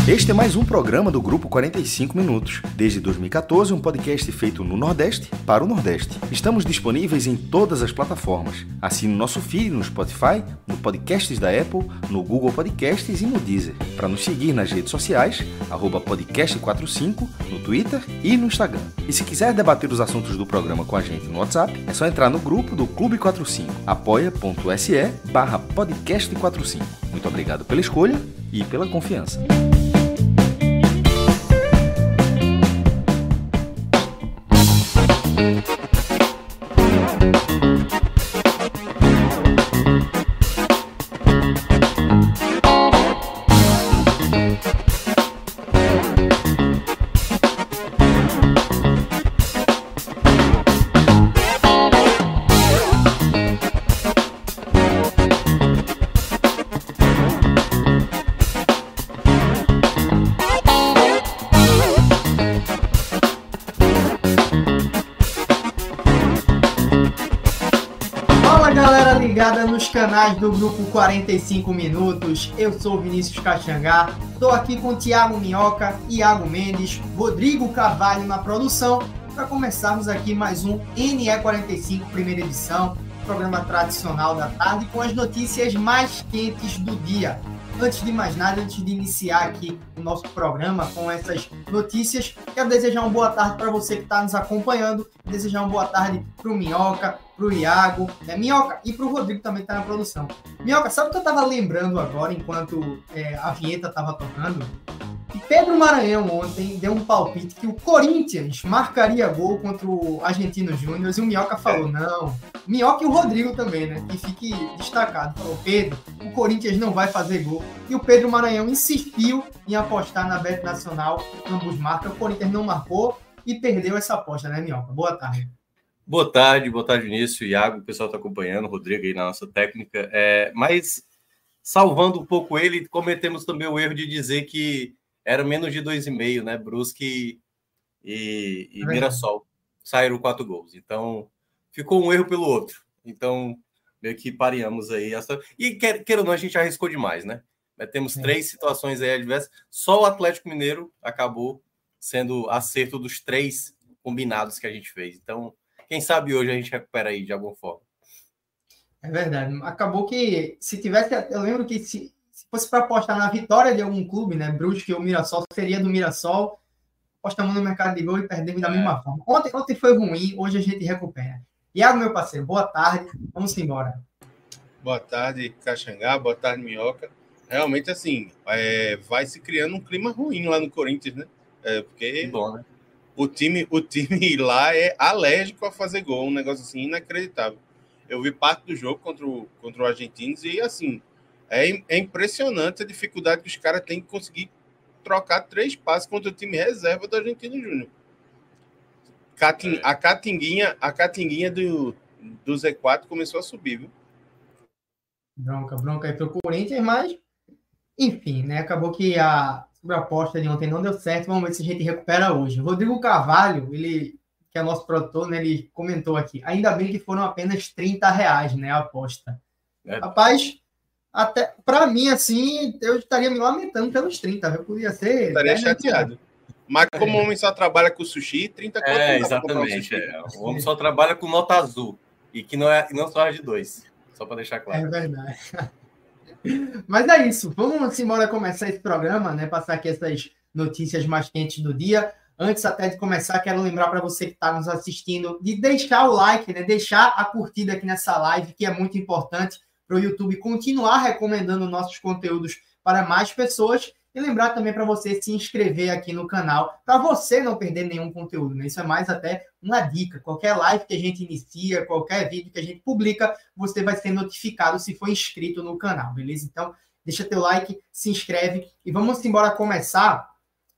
Este é mais um programa do Grupo 45 Minutos. Desde 2014, um podcast feito no Nordeste para o Nordeste. Estamos disponíveis em todas as plataformas. Assine o nosso feed no Spotify, no Podcasts da Apple, no Google Podcasts e no Deezer. Para nos seguir nas redes sociais, @podcast45, no Twitter e no Instagram. E se quiser debater os assuntos do programa com a gente no WhatsApp, é só entrar no grupo do Clube 45, apoia.se/podcast45. Muito obrigado pela escolha e pela confiança. Nos canais do Grupo 45 Minutos, eu sou Vinícius Caxangá, estou aqui com Thiago Minhoca, Iago Mendes, Rodrigo Carvalho na produção, para começarmos aqui mais um NE45 primeira edição, programa tradicional da tarde com as notícias mais quentes do dia. Antes de mais nada, antes de iniciar aqui o nosso programa com essas notícias, quero desejar uma boa tarde para você que está nos acompanhando, desejar uma boa tarde para o Minhoca, para o Iago, né, Minhoca, e para o Rodrigo também que está na produção. Minhoca, sabe o que eu estava lembrando agora, enquanto a vinheta estava tocando? E Pedro Maranhão ontem deu um palpite que o Corinthians marcaria gol contra o Argentinos Júnior e o Minhoca falou, não. O Minhoca e o Rodrigo também, né? Que fique destacado. Falou, Pedro, o Corinthians não vai fazer gol. E o Pedro Maranhão insistiu em apostar na Bet Nacional, ambos marcam. O Corinthians não marcou e perdeu essa aposta, né, Minhoca? Boa tarde. Boa tarde, Vinícius, Iago, o pessoal está acompanhando, o Rodrigo aí na nossa técnica. Mas, salvando um pouco ele, cometemos também o erro de dizer que era menos de 2,5, né? Brusque e Mirassol saíram 4 gols. Então, ficou um erro pelo outro. Então, meio que pareamos aí. E, queira ou não, a gente arriscou demais, né? Mas temos 3 situações aí adversas. Só o Atlético Mineiro acabou sendo acerto dos 3 combinados que a gente fez. Então, quem sabe hoje a gente recupera aí de alguma forma. É verdade. Acabou que, se tivesse... Eu lembro que se fosse para apostar na vitória de algum clube, né, Brusque ou Mirassol, seria do Mirassol, apostamos no mercado de gol e perdemos da mesma forma. Ontem foi ruim, hoje a gente recupera. Iago, meu parceiro, boa tarde, vamos embora. Boa tarde, Caxangá, boa tarde, Minhoca. Realmente, assim, vai se criando um clima ruim lá no Corinthians, né? Porque bom, né? O time lá é alérgico a fazer gol, um negócio assim inacreditável. Eu vi parte do jogo contra o Argentinos e, assim, é impressionante a dificuldade que os caras têm de conseguir trocar 3 passes contra o time reserva do Argentino Júnior. A catinguinha do Z4 começou a subir, viu? Bronca aí pro Corinthians, mas, enfim, né? Acabou que a aposta de ontem não deu certo. Vamos ver se a gente recupera hoje. Rodrigo Carvalho, ele, que é nosso produtor, né, ele comentou aqui. Ainda bem que foram apenas R$30, né, a aposta. Rapaz, até para mim, assim, eu estaria me lamentando pelos 30. Eu podia ser... Estaria chateado. Mas como o homem só trabalha com sushi, 30 conto. Exatamente. O homem só trabalha com nota azul. E que não só de 2. Só para deixar claro. É verdade. Mas é isso. Vamos embora começar esse programa, né? Passar aqui essas notícias mais quentes do dia. Antes até de começar, quero lembrar para você que está nos assistindo de deixar o like, né? Deixar a curtida aqui nessa live, que é muito importante para o YouTube continuar recomendando nossos conteúdos para mais pessoas. E lembrar também para você se inscrever aqui no canal, para você não perder nenhum conteúdo, né? Isso é mais até uma dica. Qualquer live que a gente inicia, qualquer vídeo que a gente publica, você vai ser notificado se for inscrito no canal, beleza? Então, deixa teu like, se inscreve e vamos embora começar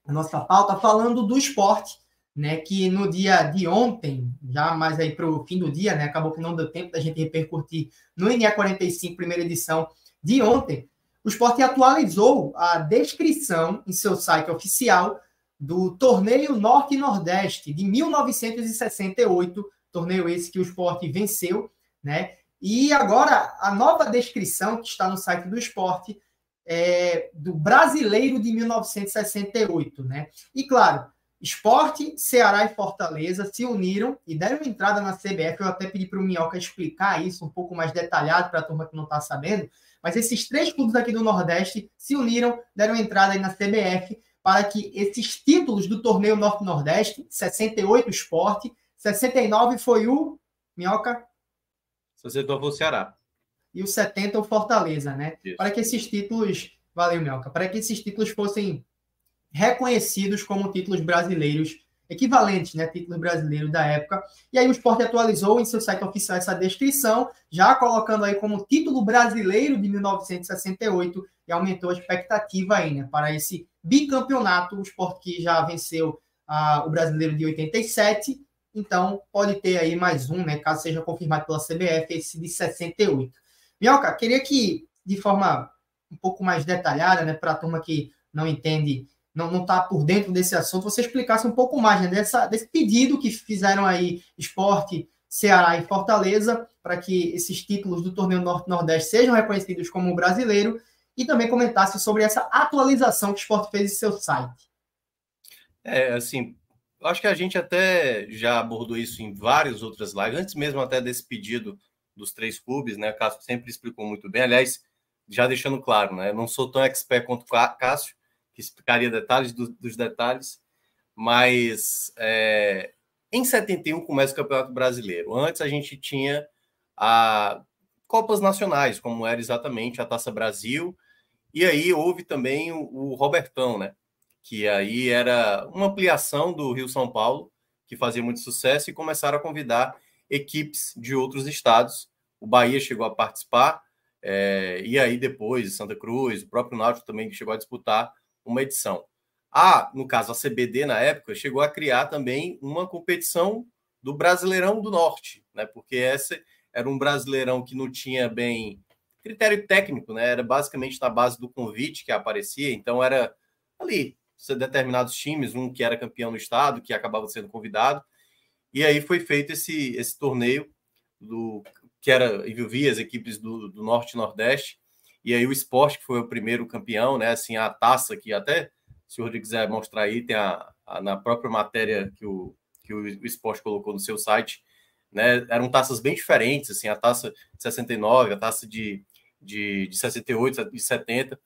a nossa pauta falando do esporte, né? Que no dia de ontem, já mais aí para o fim do dia, né? Acabou que não deu tempo da gente repercutir no NE45, primeira edição de ontem. O Sport atualizou a descrição em seu site oficial do Torneio Norte e Nordeste de 1968, torneio esse que o Sport venceu, né? E agora, a nova descrição que está no site do Sport do Brasileiro de 1968, né? E, claro, Sport, Ceará e Fortaleza se uniram e deram entrada na CBF. Eu até pedi para o Minhoca explicar isso um pouco mais detalhado para a turma que não está sabendo, mas esses 3 clubes aqui do Nordeste se uniram, deram entrada aí na CBF para que esses títulos do torneio Norte-Nordeste, 68 Sport, 69 foi o Minhoca? 69 foi o Ceará. E o 70 o Fortaleza, né? Isso. Para que esses títulos, valeu, Minhoca, para que esses títulos fossem reconhecidos como títulos brasileiros, equivalentes, né, títulos brasileiros da época. E aí o Sport atualizou em seu site oficial essa descrição, já colocando aí como título brasileiro de 1968 e aumentou a expectativa aí, né, para esse bicampeonato. O Sport que já venceu o brasileiro de 87, então pode ter aí mais um, né, caso seja confirmado pela CBF, esse de 68. Minhoca, queria que, de forma um pouco mais detalhada, né, para a turma que não entende, não está por dentro desse assunto, você explicasse um pouco mais, né, desse pedido que fizeram aí Sport, Ceará e Fortaleza para que esses títulos do torneio Norte-Nordeste sejam reconhecidos como brasileiro, e também comentasse sobre essa atualização que o Sport fez em seu site. Assim, acho que a gente até já abordou isso em várias outras lives, antes mesmo até desse pedido dos 3 clubes, né? O Cássio sempre explicou muito bem. Aliás, já deixando claro, né? Eu não sou tão expert quanto o Cássio, que explicaria detalhes dos detalhes, mas em 71 começa o Campeonato Brasileiro. Antes a gente tinha a Copas Nacionais, como era exatamente a Taça Brasil, e aí houve também o Robertão, né? Que aí era uma ampliação do Rio-São Paulo, que fazia muito sucesso, e começaram a convidar equipes de outros estados. O Bahia chegou a participar, e aí depois Santa Cruz, o próprio Náutico também chegou a disputar uma edição. No caso, a CBD, na época, chegou a criar também uma competição do Brasileirão do Norte, né? Porque esse era um Brasileirão que não tinha bem critério técnico, né? Era basicamente na base do convite que aparecia, então era ali determinados times, um que era campeão do estado, que acabava sendo convidado, e aí foi feito esse torneio que envolvia as equipes do Norte e Nordeste, e aí o Sport, que foi o primeiro campeão, né? Assim, a taça que até, se o Rodrigo quiser mostrar aí, tem na própria matéria que o Sport colocou no seu site, né? Eram taças bem diferentes, assim, a taça de 69, a taça de 68 e 70,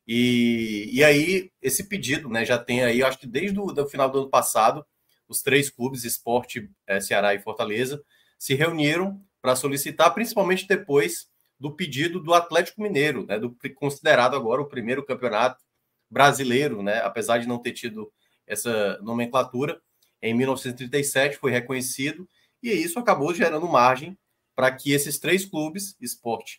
e aí esse pedido, né, já tem aí, acho que desde o final do ano passado, os 3 clubes, Sport, Ceará e Fortaleza, se reuniram para solicitar, principalmente depois do pedido do Atlético Mineiro, né, considerado agora o primeiro campeonato brasileiro, né, apesar de não ter tido essa nomenclatura, em 1937 foi reconhecido, e isso acabou gerando margem para que esses 3 clubes, Sport,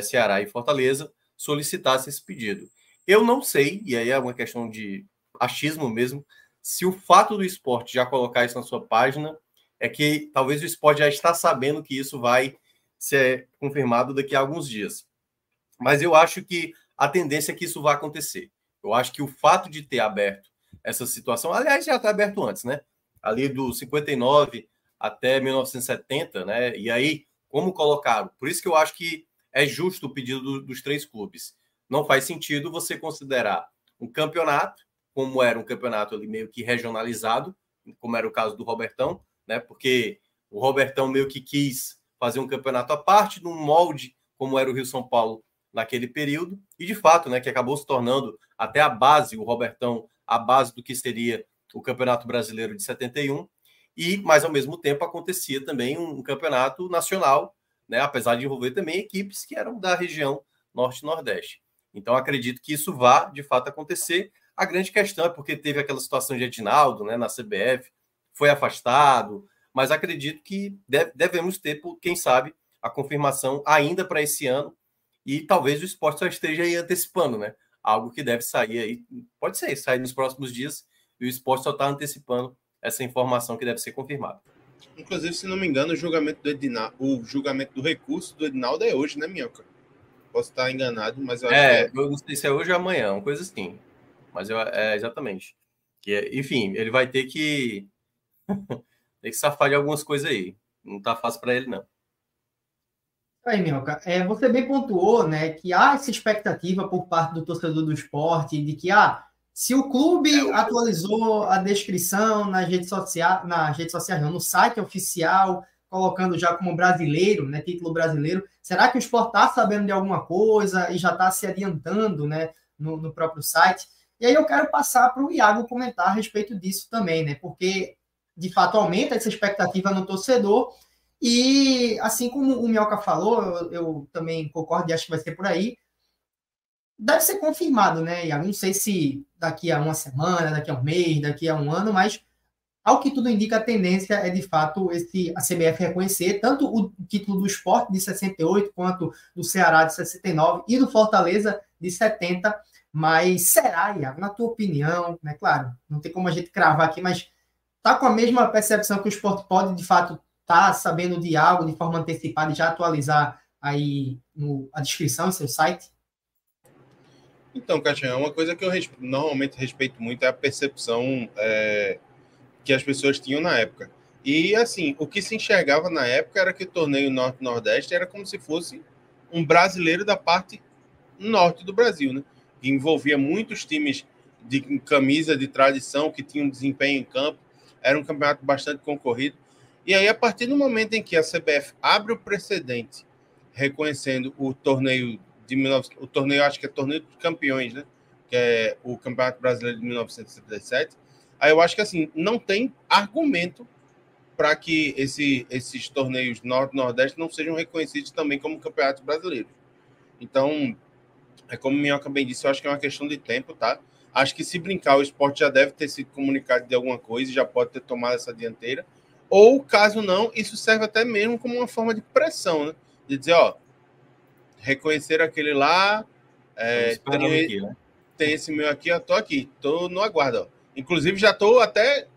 Ceará e Fortaleza, solicitassem esse pedido. Eu não sei, e aí é uma questão de achismo mesmo, se o fato do Sport já colocar isso na sua página é que talvez o Sport já está sabendo que isso vai ser confirmado daqui a alguns dias. Mas eu acho que a tendência é que isso vai acontecer. Eu acho que o fato de ter aberto essa situação, aliás, já está aberto antes, né? Ali do 59 até 1970, né? E aí, como colocaram? Por isso que eu acho que é justo o pedido dos 3 clubes. Não faz sentido você considerar um campeonato, como era um campeonato ali meio que regionalizado, como era o caso do Robertão, né? Porque o Robertão meio que quis fazer um campeonato à parte, num molde como era o Rio-São Paulo naquele período, e de fato, né, que acabou se tornando até a base, o Robertão, a base do que seria o Campeonato Brasileiro de 71, mas ao mesmo tempo acontecia também um campeonato nacional, né, apesar de envolver também equipes que eram da região Norte e Nordeste. Então, acredito que isso vá, de fato, acontecer. A grande questão é porque teve aquela situação de Edinaldo, né, na CBF, foi afastado, mas acredito que devemos ter, quem sabe, a confirmação ainda para esse ano, e talvez o Sport só esteja aí antecipando, né? Algo que deve sair aí, pode ser, sair nos próximos dias, e o Sport só está antecipando essa informação que deve ser confirmada. Inclusive, se não me engano, o julgamento do recurso do Edinaldo é hoje, né, Minhoca? Posso estar enganado, mas eu acho que é. Eu não sei se é hoje ou amanhã, uma coisa assim. Mas exatamente. Enfim, ele vai ter que safar de algumas coisas aí. Não tá fácil para ele, não. Aí, Minhoca, você bem pontuou, né, que há essa expectativa por parte do torcedor do esporte de que, se o clube atualizou a descrição nas redes sociais, não, no site oficial, colocando já como brasileiro, né, título brasileiro, será que o esporte está sabendo de alguma coisa e já está se adiantando, né, no próprio site? E aí eu quero passar para o Iago comentar a respeito disso também, né, porque, de fato, aumenta essa expectativa no torcedor. E, assim como o Minhoca falou, eu também concordo e acho que vai ser por aí, deve ser confirmado, né, Iago? Não sei se daqui a uma semana, daqui a um mês, daqui a um ano, mas, ao que tudo indica, a tendência é, de fato, a CBF reconhecer tanto o título do Sport de 68, quanto do Ceará de 69 e do Fortaleza de 70. Mas será, Iago, na tua opinião, né? Claro, não tem como a gente cravar aqui, mas tá com a mesma percepção que o Sport pode, de fato, tá sabendo de algo de forma antecipada e já atualizar aí a descrição em seu site? Então, Caixão, uma coisa que eu normalmente respeito muito é a percepção que as pessoas tinham na época. E, assim, o que se enxergava na época era que o torneio Norte-Nordeste era como se fosse um brasileiro da parte norte do Brasil, né? Que envolvia muitos times de camisa de tradição que tinham desempenho em campo. Era um campeonato bastante concorrido. E aí, a partir do momento em que a CBF abre o precedente, reconhecendo o torneio o torneio, acho que é torneio de campeões, né? Que é o Campeonato Brasileiro de 1977. Aí eu acho que, assim, não tem argumento para que esses torneios Norte-Nordeste não sejam reconhecidos também como campeonatos brasileiros. Então, como o Minhoca bem disse, eu acho que é uma questão de tempo, tá? Acho que, se brincar, o esporte já deve ter sido comunicado de alguma coisa e já pode ter tomado essa dianteira. Ou, caso não, isso serve até mesmo como uma forma de pressão, né? De dizer, reconhecer aquele lá, tem esse meu aqui, eu tô aqui, tô no aguardo, ó. Inclusive, já tô até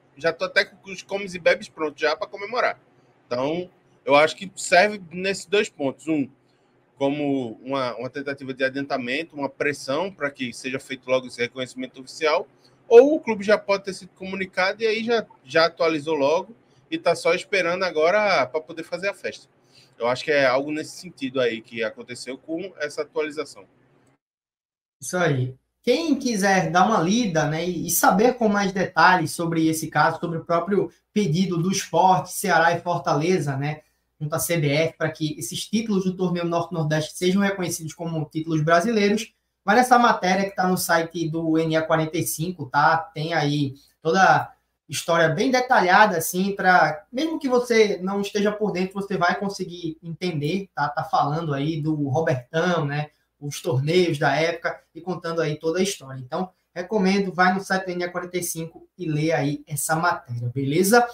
com os comes e bebes prontos já para comemorar. Então, eu acho que serve nesses dois pontos. Um, como uma tentativa de adiantamento, uma pressão para que seja feito logo esse reconhecimento oficial, ou o clube já pode ter sido comunicado e aí já atualizou logo e está só esperando agora para poder fazer a festa. Eu acho que é algo nesse sentido aí que aconteceu com essa atualização. Isso aí. Quem quiser dar uma lida, né, e saber com mais detalhes sobre esse caso, sobre o próprio pedido do Sport, Ceará e Fortaleza, né, junto à CBF, para que esses títulos do torneio Norte-Nordeste sejam reconhecidos como títulos brasileiros, vai nessa matéria que está no site do NE45, tá? Tem aí toda a história bem detalhada, assim, para mesmo que você não esteja por dentro, você vai conseguir entender, tá? Tá falando aí do Robertão, né? Os torneios da época e contando aí toda a história. Então, recomendo, vai no site do NE45 e lê aí essa matéria, beleza?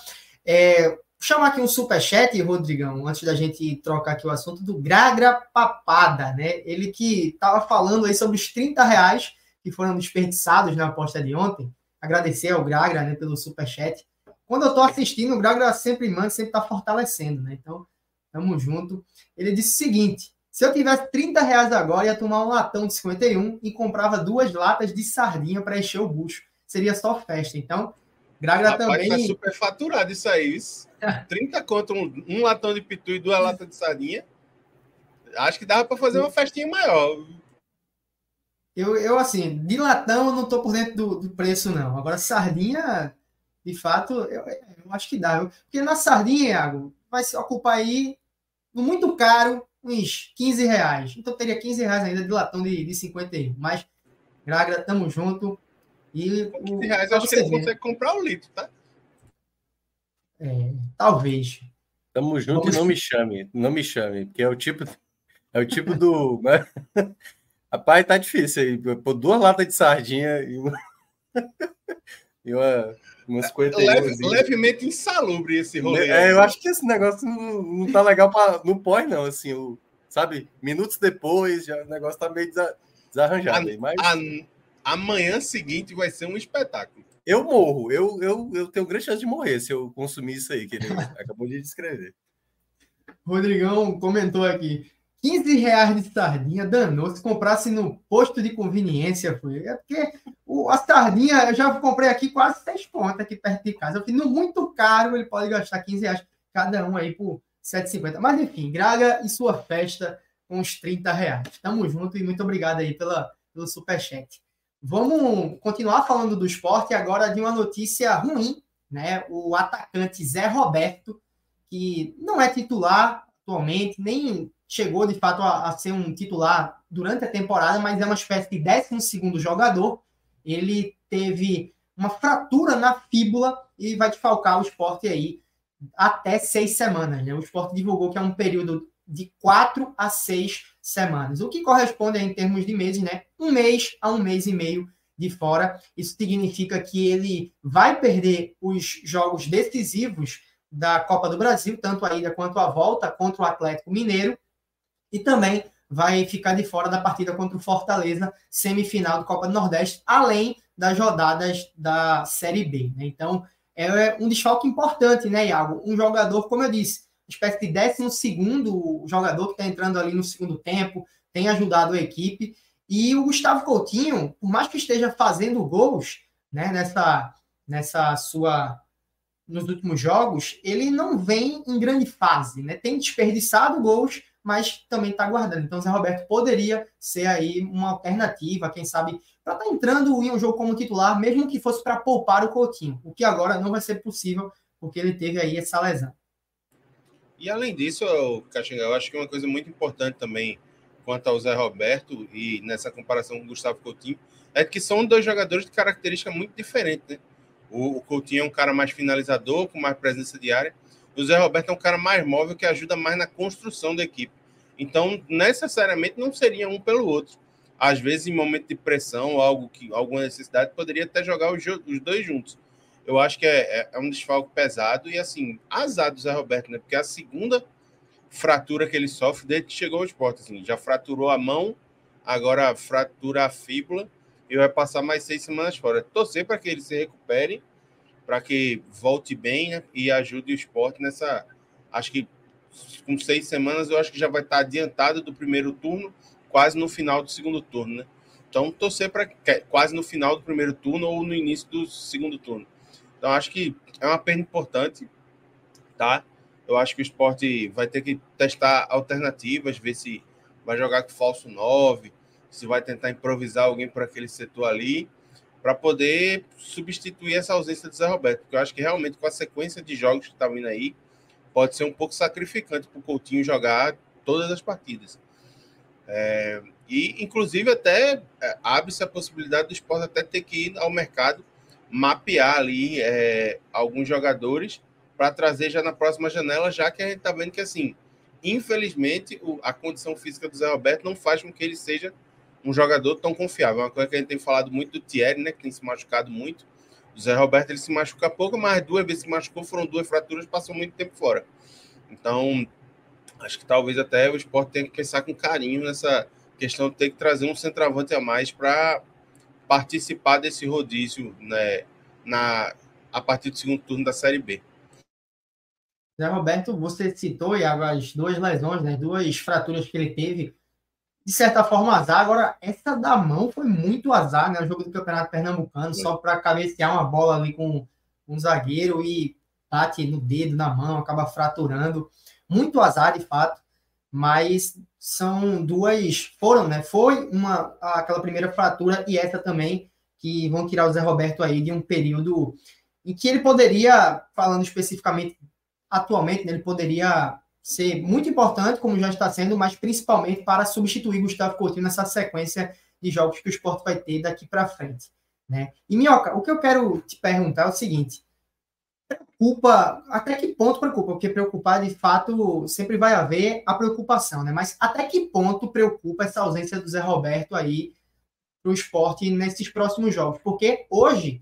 Vou chamar aqui um superchat, Rodrigão, antes da gente trocar aqui o assunto, do Gragra Papada, né? Ele que estava falando aí sobre os R$30 que foram desperdiçados na aposta de ontem. Agradecer ao Gragra, né, pelo superchat. Quando eu estou assistindo, o Gragra sempre manda, sempre está fortalecendo, né? Então, tamo junto. Ele disse o seguinte: se eu tivesse R$30 agora, ia tomar um latão de 51 e comprava 2 latas de sardinha para encher o bucho. Seria só festa. Então, Gragra Rapaz, também... tá super faturado isso aí. Isso. 30 conto, um latão de pitu e 2 latas de sardinha. Acho que dava para fazer uma festinha maior. Eu, assim, de latão eu não tô por dentro do preço, não. Agora, sardinha, de fato, eu acho que dá. Porque na sardinha, Iago, vai se ocupar aí, no muito caro, uns R$15. Então, teria R$15 ainda de latão de 51. Mas, Gragra, tamo junto. E com R$15, acho que ele consegue comprar 1 litro, tá? Talvez. Tamo junto. E não me chame, porque é o tipo do... Rapaz, tá difícil aí. Pô, 2 latas de sardinha e umas 51. Levemente insalubre esse rolê. Eu acho que esse negócio não tá legal no pós, não. Assim, sabe? Minutos depois, já o negócio tá meio desarranjado aí. Mas amanhã seguinte vai ser um espetáculo. Eu morro. Eu tenho grande chance de morrer se eu consumir isso aí, que ele acabou de descrever. Rodrigão comentou aqui: R$15 de sardinha, danou. Se comprasse no posto de conveniência, foi. É porque a sardinha, eu já comprei aqui quase 6 pontos aqui perto de casa. Eu falei, no muito caro, ele pode gastar R$15 cada um aí por 7,50. Mas, enfim, Graga e sua festa com os R$30. Tamo junto e muito obrigado aí pelo superchat. Vamos continuar falando do esporte agora de uma notícia ruim, né? O atacante Zé Roberto, que não é titular atualmente, nem chegou de fato a ser um titular durante a temporada, mas é uma espécie de 12º jogador. Ele teve uma fratura na fíbula e vai desfalcar o esporte aí até 6 semanas. Né? O esporte divulgou que é um período de 4 a 6 semanas, o que corresponde em termos de meses, né? 1 mês a 1 mês e meio de fora. Isso significa que ele vai perder os jogos decisivos da Copa do Brasil, tanto a ida quanto a volta contra o Atlético Mineiro, e também vai ficar de fora da partida contra o Fortaleza, semifinal do Copa do Nordeste, além das rodadas da Série B. Né? Então, é um desfalque importante, né, Iago? Um jogador, como eu disse, espécie de 12º jogador que está entrando ali no segundo tempo, tem ajudado a equipe. E o Gustavo Coutinho, por mais que esteja fazendo gols, né, nos últimos jogos, ele não vem em grande fase, né? Tem desperdiçado gols, mas também está guardando. Então, o Zé Roberto poderia ser aí uma alternativa, quem sabe, para estar entrando em um jogo como titular, mesmo que fosse para poupar o Coutinho, o que agora não vai ser possível, porque ele teve aí essa lesão. E além disso, Caxangá, eu acho que uma coisa muito importante também quanto ao Zé Roberto e nessa comparação com o Gustavo Coutinho é que são 2 jogadores de característica muito diferente, né? O Coutinho é um cara mais finalizador, com mais presença de área. O Zé Roberto é um cara mais móvel, que ajuda mais na construção da equipe. Então, necessariamente, não seria um pelo outro. Às vezes, em momento de pressão, alguma necessidade, poderia até jogar os 2 juntos. Eu acho que é um desfalque pesado e, assim, azar do Zé Roberto, né? Porque é a segunda fratura que ele sofre desde que chegou ao esporte. Assim, já fraturou a mão, agora fratura a fíbula e vai passar mais 6 semanas fora. Torcer para que ele se recupere, para que volte bem, né? E ajude o esporte nessa... Acho que com 6 semanas eu acho que já vai estar adiantado do primeiro turno, quase no final do segundo turno, né? Então, torcer para quase no final do primeiro turno ou no início do segundo turno. Então, acho que é uma perda importante, tá? Eu acho que o esporte vai ter que testar alternativas, ver se vai jogar com falso 9, se vai tentar improvisar alguém por aquele setor ali, para poder substituir essa ausência do Zé Roberto. Porque eu acho que realmente, com a sequência de jogos que está vindo aí, pode ser um pouco sacrificante para o Coutinho jogar todas as partidas. E, inclusive, até abre-se a possibilidade do esporte até ter que ir ao mercado mapear ali alguns jogadores para trazer já na próxima janela, já que a gente está vendo que, assim, infelizmente, a condição física do Zé Roberto não faz com que ele seja um jogador tão confiável. É uma coisa que a gente tem falado muito do Thierry, né, que tem se machucado muito. O Zé Roberto, ele se machuca pouco, mas 2 vezes que machucou, foram 2 fraturas, passou muito tempo fora. Então, acho que talvez até o esporte tenha que pensar com carinho nessa questão de ter que trazer um centroavante a mais para participar desse rodízio, né, a partir do segundo turno da Série B. Zé Roberto, você citou, Iago, as 2 lesões, né, 2 fraturas que ele teve, de certa forma, azar. Agora, essa da mão foi muito azar, né, o jogo do Campeonato Pernambucano, só para cabecear uma bola ali com um zagueiro e bate no dedo, na mão, acaba fraturando. Muito azar, de fato, mas são 2, né, foi aquela primeira fratura e essa também, que vão tirar o Zé Roberto aí de um período em que ele poderia, falando especificamente atualmente, né, ele poderia ser muito importante, como já está sendo, mas principalmente para substituir Gustavo Coutinho nessa sequência de jogos que o esporte vai ter daqui para frente. Né? E, Minhoca, o que eu quero te perguntar é o seguinte: preocupa, até que ponto preocupa? Porque preocupar, de fato, sempre vai haver a preocupação, né? Mas até que ponto preocupa essa ausência do Zé Roberto aí para o esporte nesses próximos jogos? Porque hoje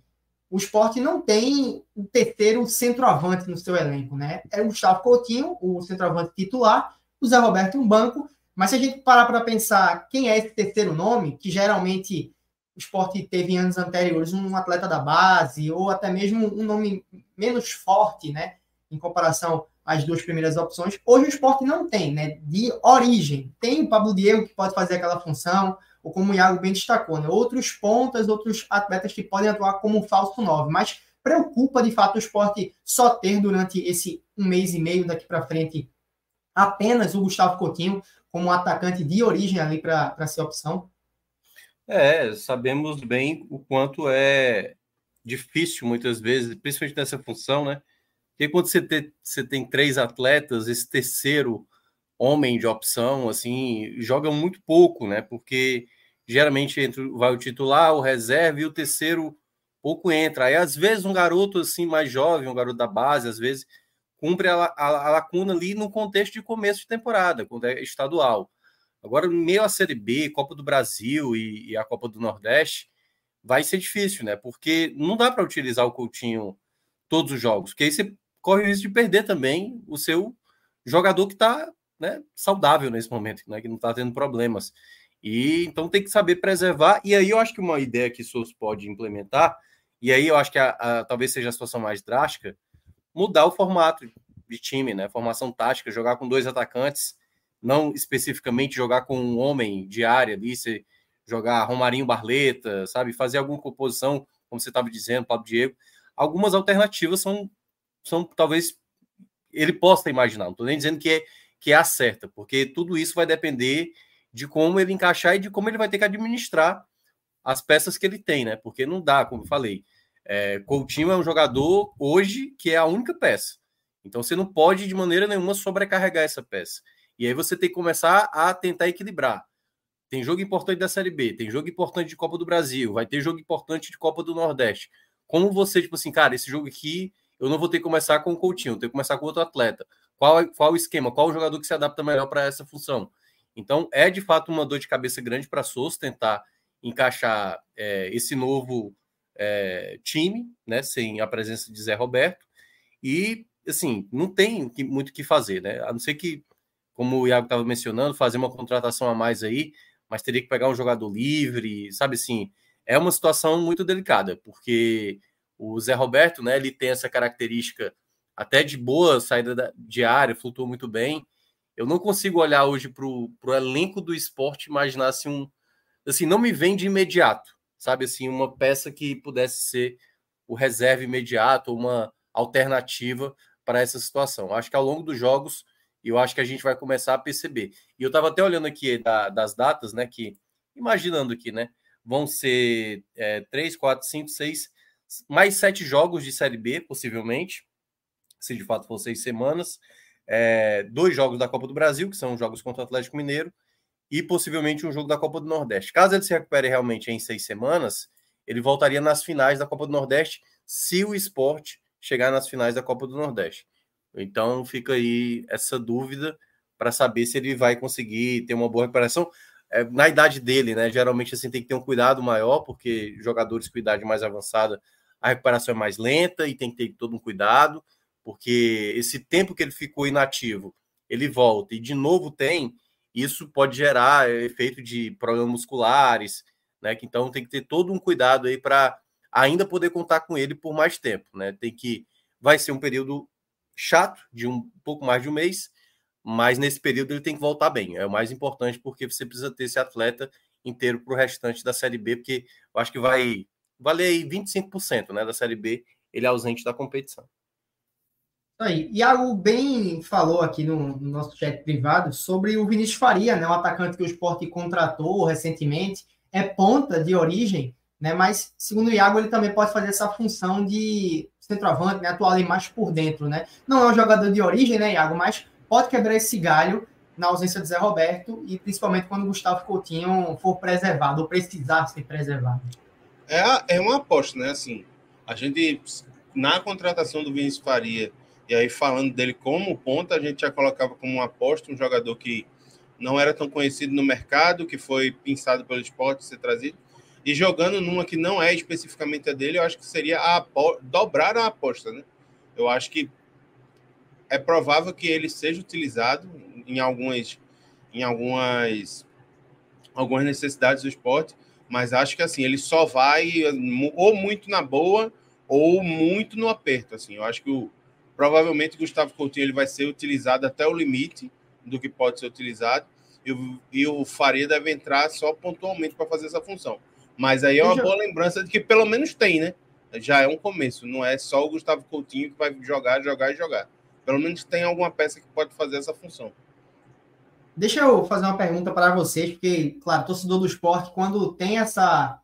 o esporte não tem o terceiro centroavante no seu elenco, né? É o Gustavo Coutinho, o centroavante titular, o Zé Roberto um banco, mas se a gente parar para pensar quem é esse terceiro nome, que geralmente o esporte teve em anos anteriores um atleta da base, ou até mesmo um nome menos forte, né? Em comparação às 2 primeiras opções, hoje o esporte não tem, né? De origem. Tem o Pablo Diego, que pode fazer aquela função, ou como o Iago bem destacou, né? Outros pontas, outros atletas que podem atuar como falso 9, mas preocupa, de fato, o esporte só ter durante esse 1 mês e meio daqui para frente apenas o Gustavo Coutinho como um atacante de origem ali para ser opção? Sabemos bem o quanto é difícil muitas vezes, principalmente nessa função, né? Porque quando você tem 3 atletas, esse terceiro homem de opção, assim, joga muito pouco, né? Porque geralmente vai o titular, o reserva e o terceiro pouco entra. Aí, às vezes, um garoto assim mais jovem, um garoto da base, às vezes, cumpre a lacuna ali no contexto de começo de temporada, quando é estadual. Agora, no meio à Série B, Copa do Brasil e a Copa do Nordeste, vai ser difícil, né? Porque não dá para utilizar o Coutinho todos os jogos, porque aí você corre o risco de perder também o seu jogador que está, né, saudável nesse momento, né, que não está tendo problemas. E então tem que saber preservar. E aí eu acho que uma ideia que o SOS pode implementar, e aí eu acho que talvez seja a situação mais drástica, mudar o formato de time, né? Formação tática, jogar com 2 atacantes, não especificamente jogar com um homem de área ali, você jogar Romarinho Barleta, sabe? Fazer alguma composição, como você estava dizendo, Pablo Diego. Algumas alternativas são talvez ele possa imaginar. Não estou nem dizendo que é a certa, porque tudo isso vai depender de como ele encaixar e de como ele vai ter que administrar as peças que ele tem, né? Porque não dá, como eu falei. Coutinho é um jogador hoje que é a única peça. Então você não pode de maneira nenhuma sobrecarregar essa peça. E aí você tem que começar a tentar equilibrar. Tem jogo importante da Série B, tem jogo importante de Copa do Brasil, vai ter jogo importante de Copa do Nordeste. Como você, tipo assim, cara, esse jogo aqui eu não vou ter que começar com o Coutinho, eu tenho que começar com outro atleta. Qual o esquema? Qual o jogador que se adapta melhor para essa função? Então, é de fato uma dor de cabeça grande para a SOS tentar encaixar esse novo time, né, sem a presença de Zé Roberto. E, assim, não tem muito o que fazer, né? A não ser que, como o Iago estava mencionando, fazer uma contratação a mais aí, mas teria que pegar um jogador livre, sabe assim? É uma situação muito delicada, porque o Zé Roberto, né, ele tem essa característica até de boa saída de área, flutua muito bem. Eu não consigo olhar hoje para o elenco do Sport e imaginar assim, assim, não me vem de imediato, sabe assim, uma peça que pudesse ser o reserva imediato, uma alternativa para essa situação. Acho que ao longo dos jogos, eu acho que a gente vai começar a perceber. E eu estava até olhando aqui das datas, né, que, imaginando aqui, né, vão ser 3, 4, 5, 6, mais 7 jogos de Série B, possivelmente, se de fato for 6 semanas, 2 jogos da Copa do Brasil, que são jogos contra o Atlético Mineiro, e possivelmente um jogo da Copa do Nordeste. Caso ele se recupere realmente em 6 semanas, ele voltaria nas finais da Copa do Nordeste, se o Sport chegar nas finais da Copa do Nordeste. Então fica aí essa dúvida para saber se ele vai conseguir ter uma boa recuperação. Na idade dele, né? Geralmente assim, tem que ter um cuidado maior, porque jogadores com idade mais avançada, a recuperação é mais lenta e tem que ter todo um cuidado, porque esse tempo que ele ficou inativo, ele volta e de novo isso pode gerar efeito de problemas musculares, né? Então tem que ter todo um cuidado aí para ainda poder contar com ele por mais tempo, né? Vai ser um período chato, de um pouco mais de um mês, mas nesse período ele tem que voltar bem. É o mais importante, porque você precisa ter esse atleta inteiro para o restante da Série B, porque eu acho que vai valer aí 25%, né, da Série B, ele é ausente da competição. Aí, Iago bem falou aqui no nosso chat privado sobre o Vinícius Faria, né, um atacante que o Sport contratou recentemente, é ponta de origem, né, mas segundo o Iago ele também pode fazer essa função de centroavante, né, atuar ali mais por dentro, né? Não é um jogador de origem, né, Iago, mas pode quebrar esse galho na ausência de Zé Roberto e principalmente quando o Gustavo Coutinho for preservado ou precisar ser preservado. É uma aposta, né? Assim, a gente, na contratação do Vinícius Faria, e aí falando dele como ponta, a gente já colocava como uma aposta um jogador que não era tão conhecido no mercado, que foi pensado pelo Sport ser trazido, e jogando numa que não é especificamente a dele, eu acho que seria dobrar a aposta, né? Eu acho que é provável que ele seja utilizado em algumas necessidades do Sport, mas acho que assim, ele só vai ou muito na boa ou muito no aperto. Assim. Eu acho que provavelmente o Gustavo Coutinho ele vai ser utilizado até o limite do que pode ser utilizado, e o Faria deve entrar só pontualmente para fazer essa função. Mas aí é uma boa lembrança de que pelo menos tem, né? Já é um começo, não é só o Gustavo Coutinho que vai jogar. Pelo menos tem alguma peça que pode fazer essa função. Deixa eu fazer uma pergunta para vocês, porque, claro, torcedor do esporte, quando tem essas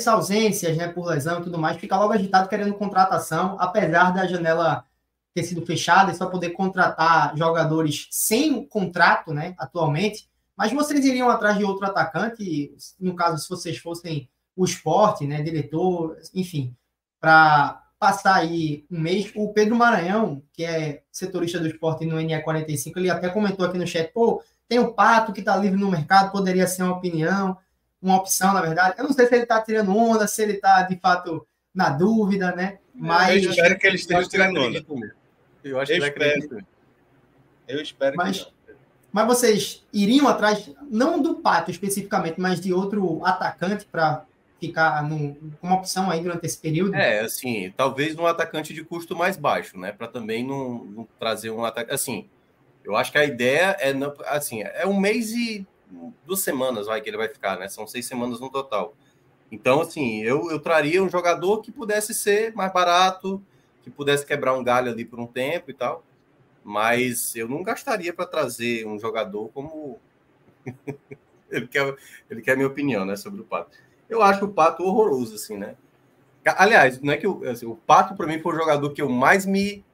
ausências, né, por lesão e tudo mais, fica logo agitado querendo contratação, apesar da janela ter sido fechada e só poder contratar jogadores sem contrato, né, atualmente. Mas vocês iriam atrás de outro atacante, no caso, se vocês fossem o esporte, né, diretor, enfim, para passar aí um mês. O Pedro Maranhão, que é setorista do esporte no NE45, ele até comentou aqui no chat, pô, tem o Pato que está livre no mercado, poderia ser uma opção, na verdade. Eu não sei se ele está tirando onda, se ele está, de fato, na dúvida, né? Mas eu espero que ele esteja tirando onda. Eu acho que ele acredita. Eu espero que não. Mas vocês iriam atrás, não do Pato especificamente, mas de outro atacante para ficar como opção aí durante esse período? Assim, talvez um atacante de custo mais baixo, né? Para também não trazer um atacante. Assim, eu acho que a ideia é, assim, é 1 mês e 2 semanas que ele vai ficar, né? São 6 semanas no total. Então, assim, eu traria um jogador que pudesse ser mais barato, que pudesse quebrar um galho ali por um tempo e tal. Mas eu não gastaria para trazer um jogador como... ele quer a minha opinião, né, sobre o Pato. Eu acho o Pato horroroso, assim, né? Aliás, não é que assim, o Pato, para mim, foi o jogador que eu mais me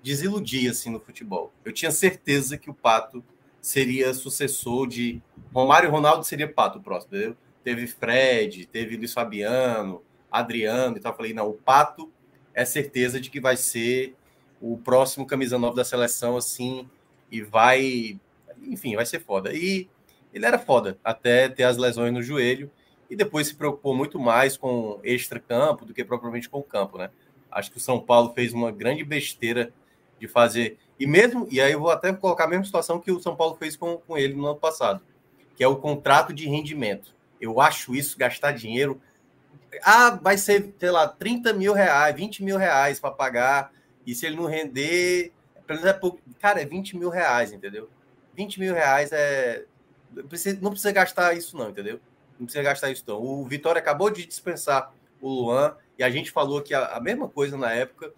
desiludi, assim, no futebol. Eu tinha certeza que o Pato seria sucessor de... Romário e Ronaldo seria Pato próximo, entendeu? Teve Fred, teve Luiz Fabiano, Adriano e tal. Eu falei, não, o Pato é certeza de que vai ser o próximo camisa 9 da seleção, assim, e vai... Enfim, vai ser foda. E ele era foda, até ter as lesões no joelho, e depois se preocupou muito mais com extra-campo do que propriamente com o campo, né? Acho que o São Paulo fez uma grande besteira de fazer... E aí eu vou até colocar a mesma situação que o São Paulo fez com ele no ano passado, que é o contrato de rendimento. Eu acho isso, gastar dinheiro... vai ser, sei lá, 30 mil reais, 20 mil reais para pagar, e se ele não render... Cara, é 20 mil reais, entendeu? 20 mil reais não precisa gastar isso não, entendeu? Não precisa gastar isso não. O Vitória acabou de dispensar o Luan, e a gente falou que a mesma coisa na época,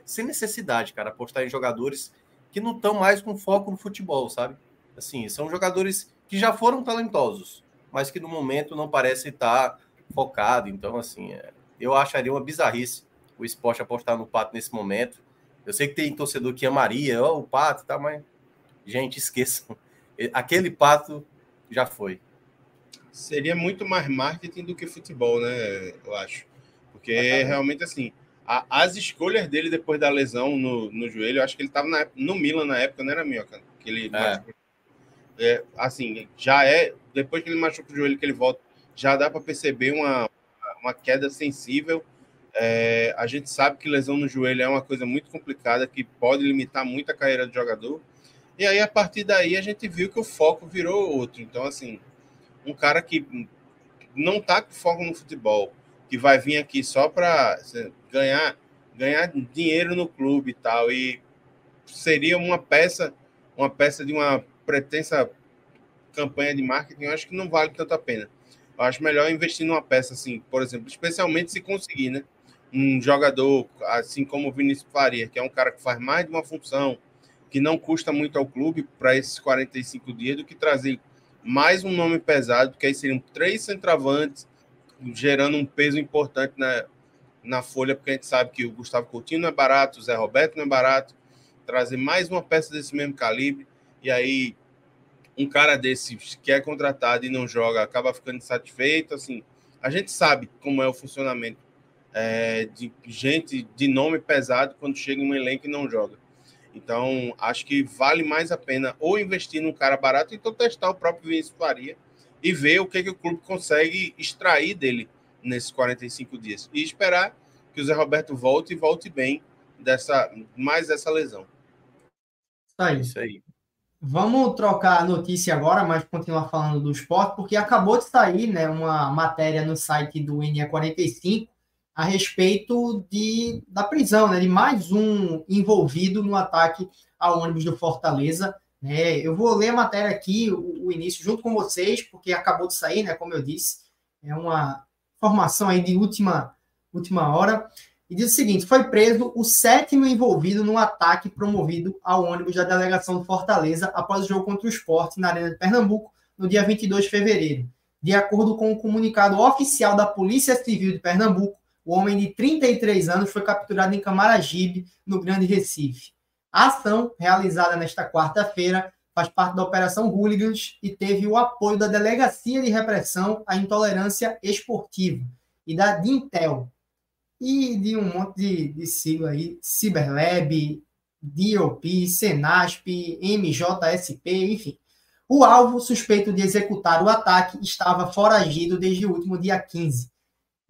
sem necessidade, cara, apostar em jogadores que não estão mais com foco no futebol, sabe? Assim, são jogadores que já foram talentosos, mas que no momento não parecem estar focado. Então, assim, eu acharia uma bizarrice o esporte apostar no Pato nesse momento. Eu sei que tem torcedor que amaria o Pato, tá, mas, gente, esqueçam. Aquele Pato já foi. Seria muito mais marketing do que futebol, né? Eu acho. Porque realmente, assim, as escolhas dele depois da lesão no joelho, eu acho que ele estava no Milan na época, não era Minhoca? Que ele assim, depois que ele machuca o joelho, que ele volta, já dá para perceber uma queda sensível. A gente sabe que lesão no joelho é uma coisa muito complicada, que pode limitar muito a carreira do jogador. E aí, a partir daí, a gente viu que o foco virou outro. Então, assim, um cara que não tá com foco no futebol, que vai vir aqui só para ganhar dinheiro no clube e tal, e seria uma peça de uma pretensa campanha de marketing, eu acho que não vale tanto a pena. Eu acho melhor investir numa peça assim, por exemplo, especialmente se conseguir, né? Um jogador assim como o Vinícius Faria, que é um cara que faz mais de uma função, que não custa muito ao clube para esses 45 dias, do que trazer mais um nome pesado, porque aí seriam 3 centroavantes, gerando um peso importante na folha, porque a gente sabe que o Gustavo Coutinho não é barato, o Zé Roberto não é barato. Trazer mais uma peça desse mesmo calibre, e aí um cara desse que é contratado e não joga acaba ficando insatisfeito. Assim, a gente sabe como é o funcionamento de gente de nome pesado quando chega em um elenco e não joga. Então, acho que vale mais a pena ou investir num cara barato, então testar o próprio Vinícius Faria e ver o que o clube consegue extrair dele nesses 45 dias. E esperar que o Zé Roberto volte e volte bem mais dessa lesão. Isso aí. Vamos trocar a notícia agora, mas continuar falando do esporte, porque acabou de sair, né, uma matéria no site do NE45 a respeito da prisão, né, de mais um envolvido no ataque ao ônibus do Fortaleza. Eu vou ler a matéria aqui, o início, junto com vocês, porque acabou de sair, né, como eu disse, é uma informação aí de última hora. E diz o seguinte: foi preso o 7º envolvido no ataque promovido ao ônibus da delegação do Fortaleza após o jogo contra o Sport na Arena de Pernambuco, no dia 22 de fevereiro. De acordo com o comunicado oficial da Polícia Civil de Pernambuco, o homem de 33 anos foi capturado em Camaragibe, no Grande Recife. A ação, realizada nesta quarta-feira, faz parte da Operação Hooligans e teve o apoio da Delegacia de Repressão à Intolerância Esportiva e da Dintel, e de um monte de sigla aí, Cyberlab, DOP, Senasp, MJSP, enfim. O alvo, suspeito de executar o ataque, estava foragido desde o último dia 15.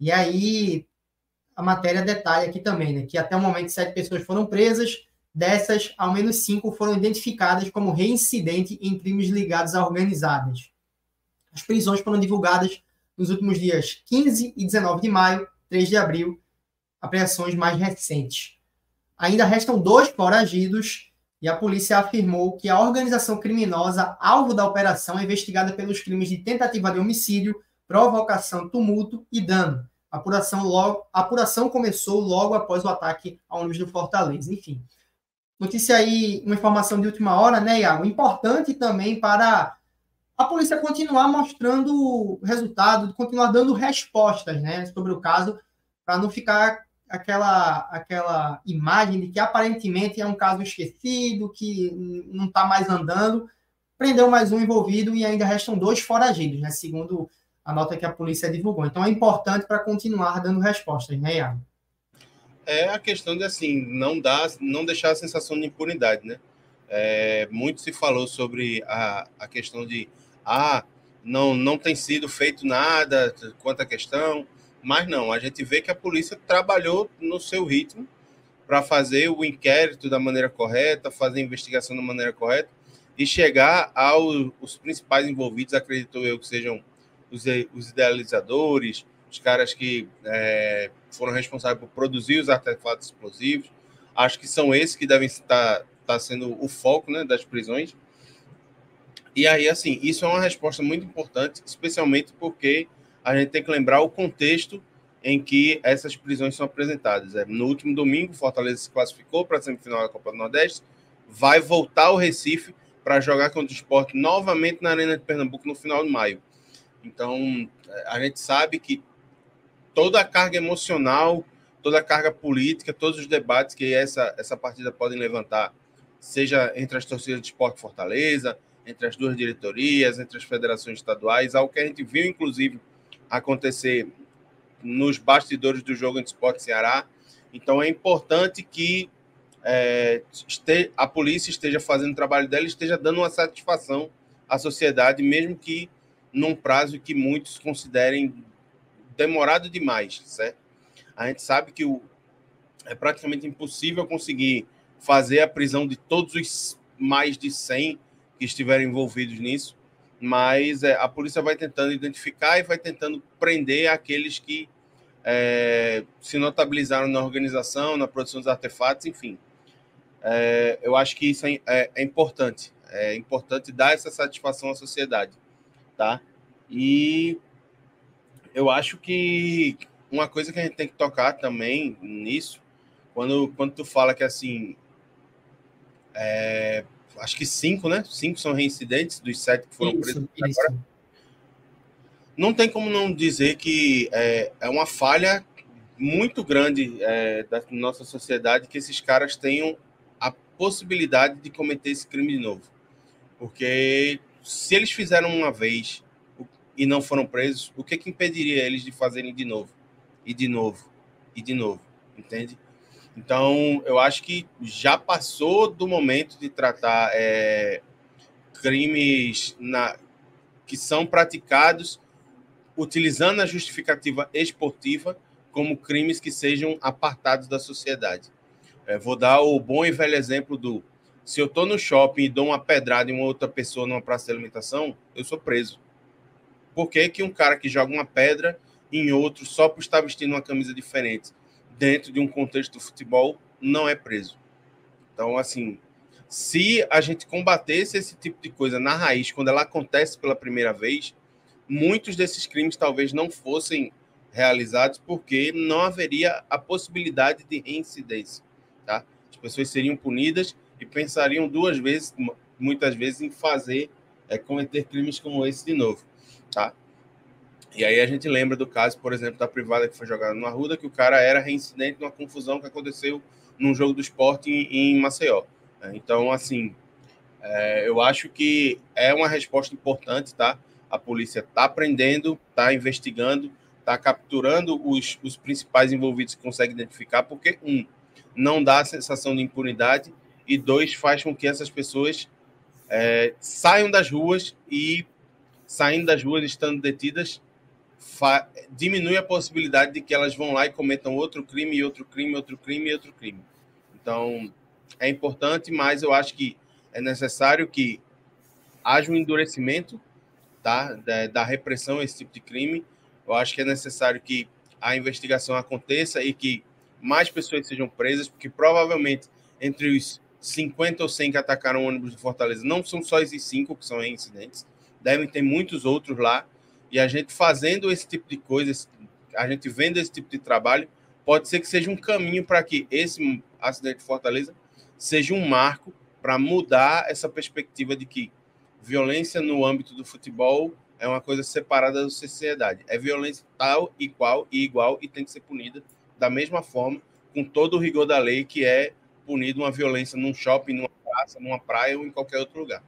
E aí, a matéria detalha aqui também, né, que até o momento 7 pessoas foram presas, dessas, ao menos 5 foram identificadas como reincidente em crimes ligados a organizadas. As prisões foram divulgadas nos últimos dias 15 e 19 de maio, 3 de abril, apreensões mais recentes. Ainda restam 2 foragidos e a polícia afirmou que a organização criminosa alvo da operação é investigada pelos crimes de tentativa de homicídio, provocação, tumulto e dano. A apuração começou logo após o ataque ao ônibus do Fortaleza. Enfim, notícia aí, uma informação de última hora, né, Iago? Importante também para a polícia continuar mostrando resultado, continuar dando respostas, né, sobre o caso, para não ficar aquela imagem de que aparentemente é um caso esquecido, que não está mais andando. Prendeu mais um envolvido e ainda restam 2 foragidos, né, segundo a nota que a polícia divulgou. Então é importante para continuar dando respostas, né, Iago? É a questão de, assim, não deixar a sensação de impunidade, né? Muito se falou sobre a questão de não tem sido feito nada quanto à questão, mas não, a gente vê que a polícia trabalhou no seu ritmo para fazer o inquérito da maneira correta, fazer a investigação da maneira correta e chegar aos principais envolvidos, acredito eu, que sejam os idealizadores, os caras que foram responsáveis por produzir os artefatos explosivos. Acho que são esses que devem estar sendo o foco, né, das prisões. E aí, assim, isso é uma resposta muito importante, especialmente porque a gente tem que lembrar o contexto em que essas prisões são apresentadas. No último domingo, Fortaleza se classificou para a semifinal da Copa do Nordeste, vai voltar ao Recife para jogar contra o Sport novamente na Arena de Pernambuco no final de maio. Então, a gente sabe que toda a carga emocional, toda a carga política, todos os debates que essa partida podem levantar, seja entre as torcidas de Sport e Fortaleza, entre as 2 diretorias, entre as federações estaduais, algo que a gente viu, inclusive, acontecer nos bastidores do jogo entre Sport e Ceará. Então, é importante que a polícia esteja fazendo o trabalho dela e esteja dando uma satisfação à sociedade, mesmo que num prazo que muitos considerem demorado demais, certo? A gente sabe que é praticamente impossível conseguir fazer a prisão de todos os mais de 100 que estiverem envolvidos nisso, mas a polícia vai tentando identificar e vai tentando prender aqueles que se notabilizaram na organização, na produção dos artefatos, enfim. Eu acho que isso é importante. É importante dar essa satisfação à sociedade, tá? E eu acho que uma coisa que a gente tem que tocar também nisso, quando tu fala que, assim, acho que 5, né? 5 são reincidentes dos 7 que foram presos agora. Não tem como não dizer que é uma falha muito grande da nossa sociedade que esses caras tenham a possibilidade de cometer esse crime de novo. Porque se eles fizeram uma vez e não foram presos, o que impediria eles de fazerem de novo? E de novo, e de novo, entende? Então, eu acho que já passou do momento de tratar crimes que são praticados utilizando a justificativa esportiva como crimes que sejam apartados da sociedade. Vou dar o bom e velho exemplo se eu estou no shopping e dou uma pedrada em uma outra pessoa numa praça de alimentação, eu sou preso. Por que um cara que joga uma pedra em outro só por estar vestindo uma camisa diferente dentro de um contexto do futebol não é preso? Então, assim, se a gente combatesse esse tipo de coisa na raiz, quando ela acontece pela primeira vez, muitos desses crimes talvez não fossem realizados, porque não haveria a possibilidade de reincidência, tá? As pessoas seriam punidas e pensariam duas vezes, muitas vezes, em cometer crimes como esse de novo, tá? E aí a gente lembra do caso, por exemplo, da privada que foi jogada no Arruda, que o cara era reincidente numa confusão que aconteceu num jogo do Sport em Maceió. Então, assim, eu acho que é uma resposta importante, tá? A polícia está prendendo, está investigando, está capturando os principais envolvidos que consegue identificar, porque, não dá a sensação de impunidade, e 2, faz com que essas pessoas saiam das ruas, e saindo das ruas, estando detidas, diminui a possibilidade de que elas vão lá e cometam outro crime, e outro crime, outro crime, e outro crime. Então, é importante, mas eu acho que é necessário que haja um endurecimento, tá, da repressão a esse tipo de crime. Eu acho que é necessário que a investigação aconteça e que mais pessoas sejam presas, porque provavelmente entre os 50 ou 100 que atacaram o ônibus de Fortaleza, não são só esses 5 que são reincidentes, devem ter muitos outros lá, e a gente fazendo esse tipo de coisa, a gente vendo esse tipo de trabalho, pode ser que seja um caminho para que esse acidente de Fortaleza seja um marco para mudar essa perspectiva de que violência no âmbito do futebol é uma coisa separada da sociedade. É violência tal e igual, e tem que ser punida da mesma forma, com todo o rigor da lei, que é punido uma violência num shopping, numa praça, numa praia ou em qualquer outro lugar.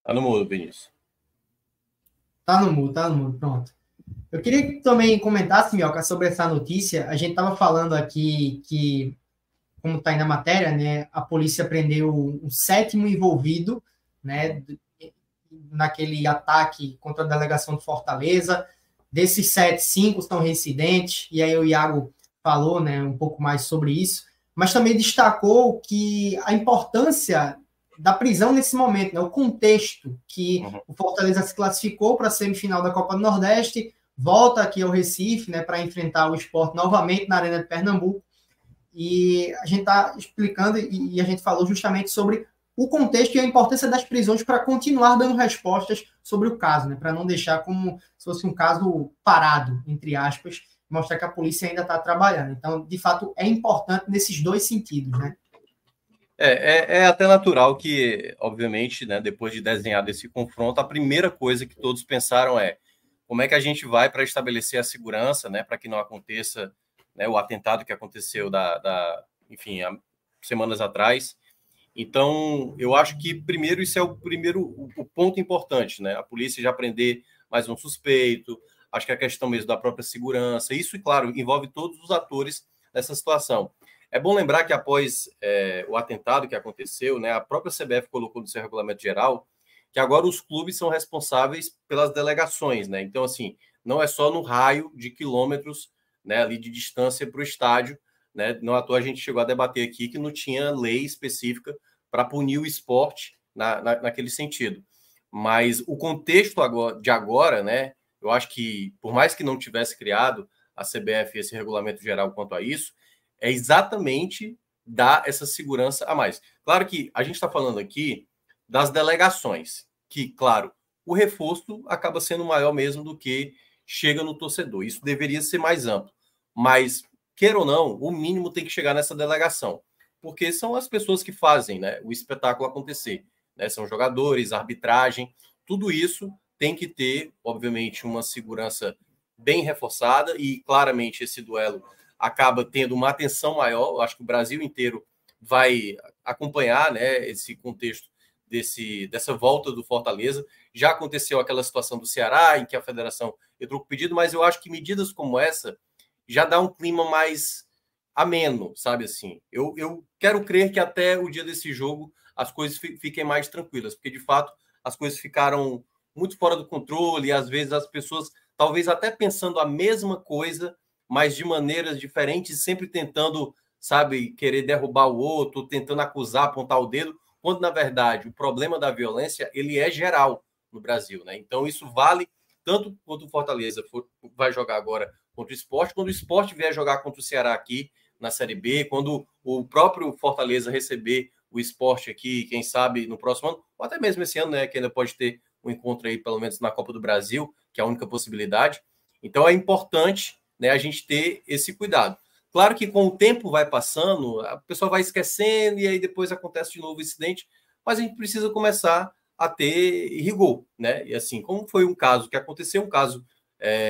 Tá no mudo, Vinícius. Tá no mudo, pronto. Eu queria que também comentasse, Minhoca, sobre essa notícia. A gente estava falando aqui que, como está aí na matéria, né, a polícia prendeu um 7º envolvido, né, naquele ataque contra a delegação de Fortaleza. Desses 7, 5 estão reincidentes, e aí o Iago falou, né, um pouco mais sobre isso, mas também destacou que a importância da prisão nesse momento, né, o contexto que o Fortaleza se classificou para a semifinal da Copa do Nordeste, volta aqui ao Recife, né, para enfrentar o Sport novamente na Arena de Pernambuco, e a gente está explicando e a gente falou justamente sobre o contexto e a importância das prisões para continuar dando respostas sobre o caso, né, para não deixar como se fosse um caso parado, entre aspas, mostrar que a polícia ainda está trabalhando. Então, de fato, é importante nesses dois sentidos, né? É até natural que, obviamente, né, depois de desenhado esse confronto, a primeira coisa que todos pensaram é como é que a gente vai para estabelecer a segurança, né, para que não aconteça, né, o atentado que aconteceu enfim, há semanas atrás. Então, eu acho que primeiro isso é o ponto importante, né? A polícia já prender mais um suspeito, acho que a questão mesmo da própria segurança, isso, claro, envolve todos os atores nessa situação. É bom lembrar que após o atentado que aconteceu, né, a própria CBF colocou no seu regulamento geral que agora os clubes são responsáveis pelas delegações, né? Então, assim, não é só no raio de quilômetros, né, ali de distância para o estádio, né? Não à toa a gente chegou a debater aqui que não tinha lei específica para punir o esporte naquele sentido. Mas o contexto de agora, né? Eu acho que, por mais que não tivesse criado a CBF esse regulamento geral quanto a isso, é exatamente dar essa segurança a mais. Claro que a gente está falando aqui das delegações, que, claro, o reforço acaba sendo maior mesmo do que chega no torcedor. Isso deveria ser mais amplo. Mas, queira ou não, o mínimo tem que chegar nessa delegação, porque são as pessoas que fazem, né, o espetáculo acontecer. Né? São jogadores, arbitragem, tudo isso tem que ter, obviamente, uma segurança bem reforçada, e claramente esse duelo acaba tendo uma atenção maior. Eu acho que o Brasil inteiro vai acompanhar, né, esse contexto dessa volta do Fortaleza. Já aconteceu aquela situação do Ceará, em que a federação entrou com pedido, mas eu acho que medidas como essa já dá um clima mais ameno, sabe assim. Eu quero crer que até o dia desse jogo as coisas fiquem mais tranquilas, porque de fato as coisas ficaram muito fora do controle, e às vezes as pessoas talvez até pensando a mesma coisa, mas de maneiras diferentes, sempre tentando, sabe, querer derrubar o outro, tentando acusar, apontar o dedo, quando na verdade o problema da violência ele é geral no Brasil, né? Então isso vale tanto quando o Fortaleza vai jogar agora contra o Sport, quando o Sport vier jogar contra o Ceará aqui na Série B, quando o próprio Fortaleza receber o Sport aqui, quem sabe no próximo ano, ou até mesmo esse ano, né, que ainda pode ter um encontro aí, pelo menos na Copa do Brasil, que é a única possibilidade. Então, é importante, né, a gente ter esse cuidado. Claro que com o tempo vai passando, a pessoa vai esquecendo e aí depois acontece de novo o incidente, mas a gente precisa começar a ter rigor, né? E assim, como foi um caso que aconteceu, um caso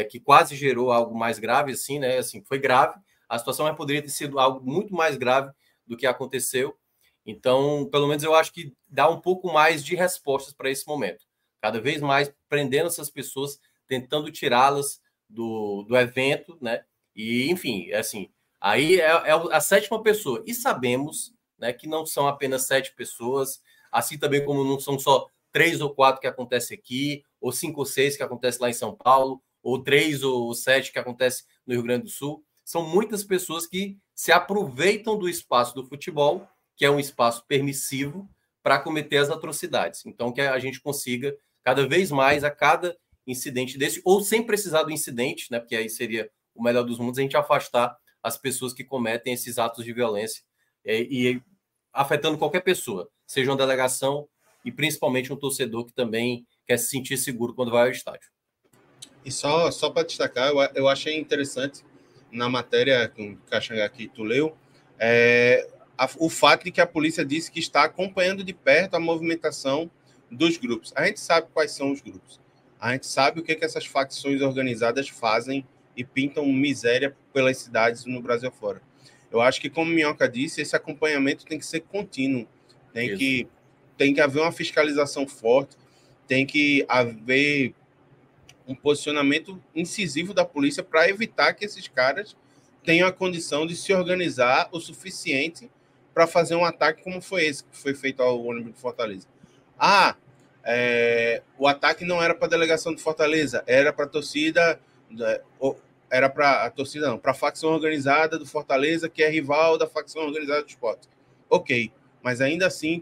que quase gerou algo mais grave, assim, né? Assim, foi grave a situação, mas poderia ter sido algo muito mais grave do que aconteceu. Então, pelo menos eu acho que dá um pouco mais de respostas para esse momento. Cada vez mais prendendo essas pessoas, tentando tirá-las do evento, né? E, enfim, assim, aí é a 7ª pessoa. E sabemos, né, que não são apenas 7 pessoas, assim também como não são só 3 ou 4 que acontece aqui, ou 5 ou 6 que acontece lá em São Paulo, ou 3 ou 7 que acontece no Rio Grande do Sul. São muitas pessoas que se aproveitam do espaço do futebol, que é um espaço permissivo, para cometer as atrocidades. Então, que a gente consiga, cada vez mais, a cada incidente desse, ou sem precisar do incidente, né, porque aí seria o melhor dos mundos, a gente afastar as pessoas que cometem esses atos de violência e afetando qualquer pessoa, seja uma delegação e principalmente um torcedor que também quer se sentir seguro quando vai ao estádio. E só para destacar, eu achei interessante na matéria que o Caxangá aqui tu leu, o fato de que a polícia disse que está acompanhando de perto a movimentação dos grupos. A gente sabe quais são os grupos. A gente sabe o que essas facções organizadas fazem e pintam miséria pelas cidades no Brasil afora. Eu acho que, como Minhoca disse, esse acompanhamento tem que ser contínuo. Tem que haver uma fiscalização forte, tem que haver um posicionamento incisivo da polícia para evitar que esses caras tenham a condição de se organizar o suficiente para fazer um ataque como foi esse que foi feito ao ônibus de Fortaleza. O ataque não era para a delegação de Fortaleza, era para a torcida, para a facção organizada do Fortaleza, que é rival da facção organizada do Sport. Ok, mas ainda assim,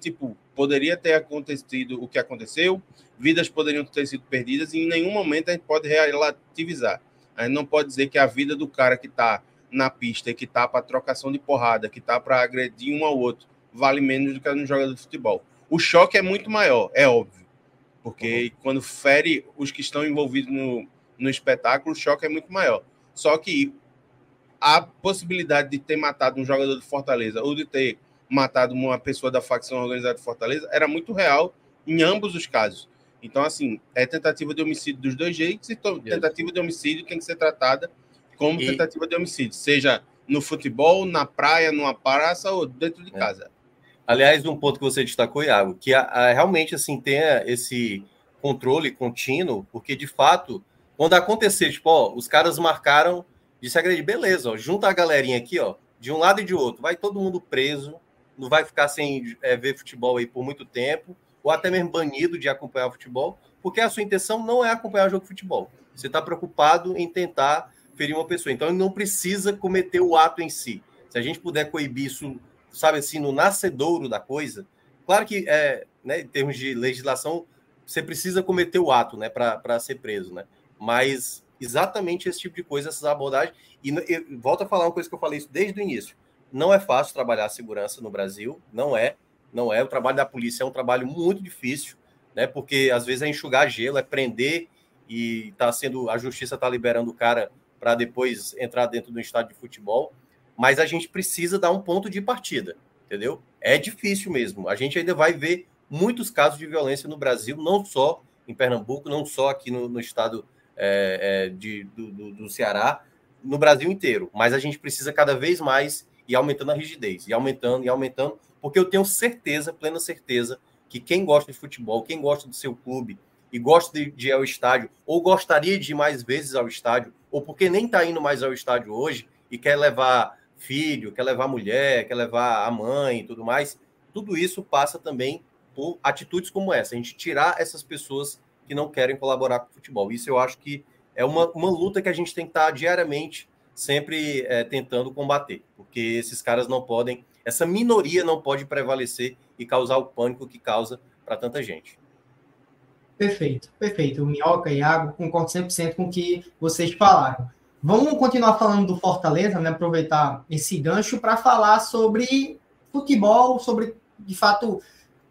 poderia ter acontecido o que aconteceu, vidas poderiam ter sido perdidas e em nenhum momento a gente pode relativizar. A gente não pode dizer que a vida do cara que está na pista e que está para trocação de porrada, que está para agredir um ao outro, vale menos do que no jogador de futebol. O choque é muito maior, é óbvio, porque quando fere os que estão envolvidos no espetáculo, o choque é muito maior. Só que a possibilidade de ter matado um jogador de Fortaleza ou de ter matado uma pessoa da facção organizada de Fortaleza era muito real em ambos os casos. Então, assim, é tentativa de homicídio dos dois jeitos e tentativa de homicídio tem que ser tratada como tentativa de homicídio, seja no futebol, na praia, numa praça ou dentro de casa. Aliás, um ponto que você destacou, Iago, que realmente assim, tenha esse controle contínuo, porque, de fato, quando acontecer, os caras marcaram de se agredir, beleza, junta a galerinha aqui, de um lado e de outro, vai todo mundo preso, não vai ficar sem ver futebol aí por muito tempo, ou até mesmo banido de acompanhar o futebol, porque a sua intenção não é acompanhar o jogo de futebol. Você está preocupado em tentar ferir uma pessoa. Então, ele não precisa cometer o ato em si. Se a gente puder coibir isso, sabe assim, no nascedouro da coisa, claro que, né, em termos de legislação, você precisa cometer o ato, né, para ser preso, né? Mas exatamente esse tipo de coisa, essas abordagens. E volto a falar uma coisa que eu falei isso desde o início. Não é fácil trabalhar a segurança no Brasil, não é. O trabalho da polícia é um trabalho muito difícil, né? Porque às vezes é enxugar gelo, é prender e a justiça está liberando o cara para depois entrar dentro do estádio de futebol. Mas a gente precisa dar um ponto de partida, entendeu? É difícil mesmo. A gente ainda vai ver muitos casos de violência no Brasil, não só em Pernambuco, não só aqui no estado do Ceará, no Brasil inteiro. Mas a gente precisa cada vez mais ir aumentando a rigidez, e aumentando, porque eu tenho certeza, plena certeza, que quem gosta de futebol, quem gosta do seu clube e gosta de ir ao estádio, ou gostaria de ir mais vezes ao estádio, ou porque nem está indo mais ao estádio hoje e quer levar filho, quer levar mulher, quer levar a mãe e tudo mais, tudo isso passa também por atitudes como essa, a gente tirar essas pessoas que não querem colaborar com o futebol. Isso eu acho que é uma luta que a gente tem que estar diariamente sempre tentando combater, porque esses caras não podem, essa minoria não pode prevalecer e causar o pânico que causa para tanta gente. Perfeito. O Minhoca e Iago, concordo 100% com o que vocês falaram. Vamos continuar falando do Fortaleza, né? Aproveitar esse gancho para falar sobre futebol, sobre, de fato,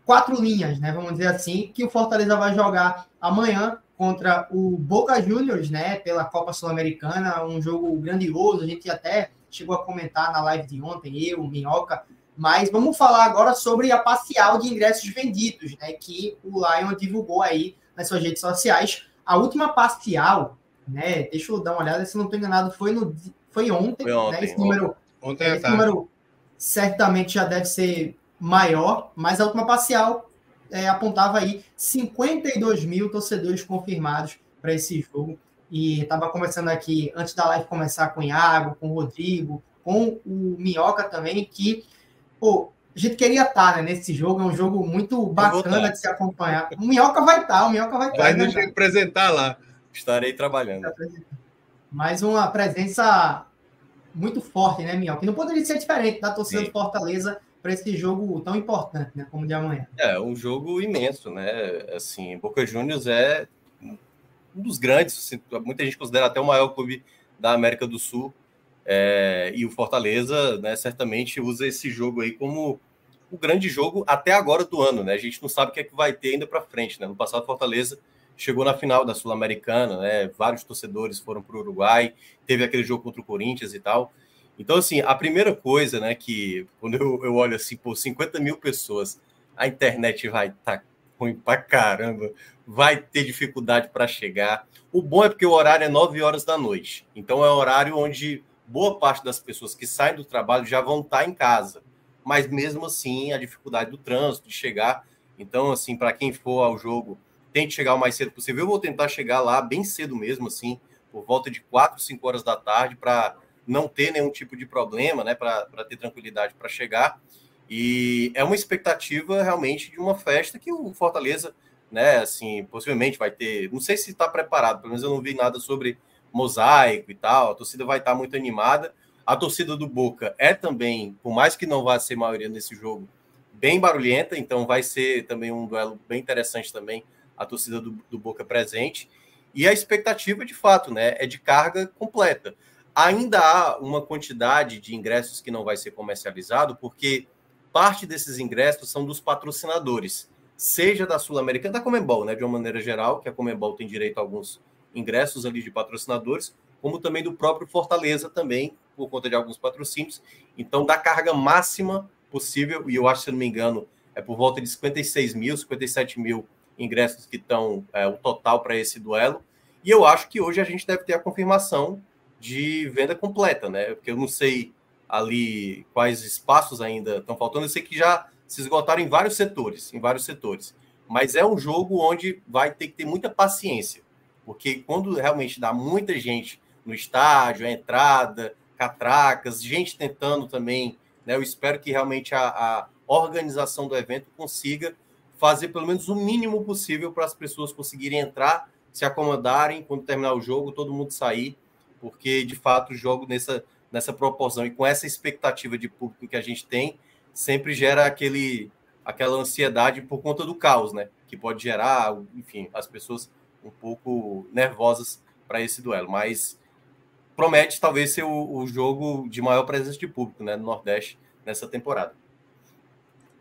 4 linhas, né? Vamos dizer assim, que o Fortaleza vai jogar amanhã contra o Boca Juniors, né, pela Copa Sul-Americana, um jogo grandioso, a gente até chegou a comentar na live de ontem, eu, o Minhoca, mas vamos falar agora sobre a parcial de ingressos vendidos, né, que o Lion divulgou aí nas suas redes sociais. A última parcial, né, deixa eu dar uma olhada, se não estou enganado, foi ontem, né, esse número certamente já deve ser maior, mas a última parcial apontava aí 52 mil torcedores confirmados para esse jogo. E estava conversando aqui, antes da live começar, com o Iago, com o Rodrigo, com o Minhoca também, que pô, a gente queria estar, né, nesse jogo. É um jogo muito bacana de se acompanhar. O Minhoca vai estar, Vai nos representar lá. Estarei trabalhando. Mais uma presença muito forte, né, Minhoca? Que não poderia ser diferente da torcida do Fortaleza para esse jogo tão importante, né, como o de amanhã. É um jogo imenso, né? Assim, Boca Juniors é um dos grandes, assim, muita gente considera até o maior clube da América do Sul, e o Fortaleza, né, certamente usa esse jogo aí como o grande jogo até agora do ano, né? A gente não sabe o que é que vai ter ainda para frente, né? No passado, Fortaleza chegou na final da Sul-Americana, né? Vários torcedores foram para o Uruguai, teve aquele jogo contra o Corinthians e tal. Então, assim, a primeira coisa, né, que quando eu olho assim, por 50 mil pessoas, a internet vai estar ruim pra caramba, vai ter dificuldade para chegar. O bom é porque o horário é 9 horas da noite. Então, é um horário onde boa parte das pessoas que saem do trabalho já vão estar em casa. Mas, mesmo assim, a dificuldade do trânsito, de chegar. Então, assim, para quem for ao jogo, tente chegar o mais cedo possível. Eu vou tentar chegar lá bem cedo mesmo, assim, por volta de 4, 5 horas da tarde, para não ter nenhum tipo de problema, né, para ter tranquilidade para chegar. E é uma expectativa realmente de uma festa que o Fortaleza, né, assim, possivelmente vai ter, não sei se está preparado, pelo menos eu não vi nada sobre mosaico e tal, a torcida vai estar muito animada. A torcida do Boca é também, por mais que não vá ser maioria nesse jogo, bem barulhenta, então vai ser também um duelo bem interessante também, a torcida do Boca presente. E a expectativa, de fato, né, é de carga completa. Ainda há uma quantidade de ingressos que não vai ser comercializado, porque parte desses ingressos são dos patrocinadores, seja da Sul-Americana, da Conmebol, né, de uma maneira geral, que a Conmebol tem direito a alguns ingressos ali de patrocinadores, como também do próprio Fortaleza também, por conta de alguns patrocínios. Então, da carga máxima possível, e eu acho, se não me engano, é por volta de 56 mil, 57 mil ingressos que estão o total para esse duelo. E eu acho que hoje a gente deve ter a confirmação de venda completa, né? Porque eu não sei ali quais espaços ainda estão faltando. Eu sei que já se esgotaram em vários setores, Mas é um jogo onde vai ter que ter muita paciência, porque quando realmente dá muita gente no estádio, a entrada, catracas, gente tentando também, né? Eu espero que realmente a organização do evento consiga fazer pelo menos o mínimo possível para as pessoas conseguirem entrar, se acomodarem, quando terminar o jogo, todo mundo sair, porque, de fato, o jogo nessa proporção e com essa expectativa de público que a gente tem, sempre gera aquela ansiedade por conta do caos, né? Que pode gerar, enfim, as pessoas um pouco nervosas para esse duelo. Mas promete talvez ser o jogo de maior presença de público, né, no Nordeste nessa temporada.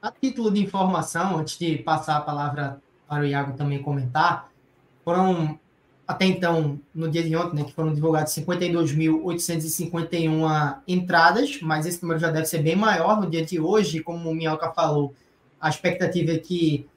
A título de informação, antes de passar a palavra para o Iago também comentar, foram até então, no dia de ontem, né, que foram divulgadas 52.851 entradas, mas esse número já deve ser bem maior no dia de hoje. Como o Minhoca falou, a expectativa é que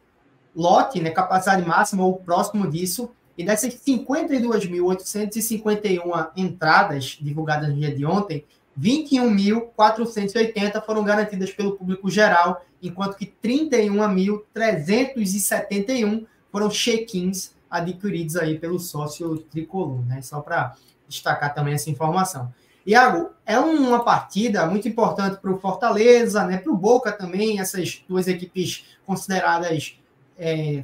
lote, né, capacidade máxima ou próximo disso, e dessas 52.851 entradas divulgadas no dia de ontem, 21.480 foram garantidas pelo público geral, enquanto que 31.371 foram check-ins adquiridos aí pelo sócio tricolor, né? Só para destacar também essa informação. Iago, é uma partida muito importante para o Fortaleza, né? Para o Boca também, essas duas equipes consideradas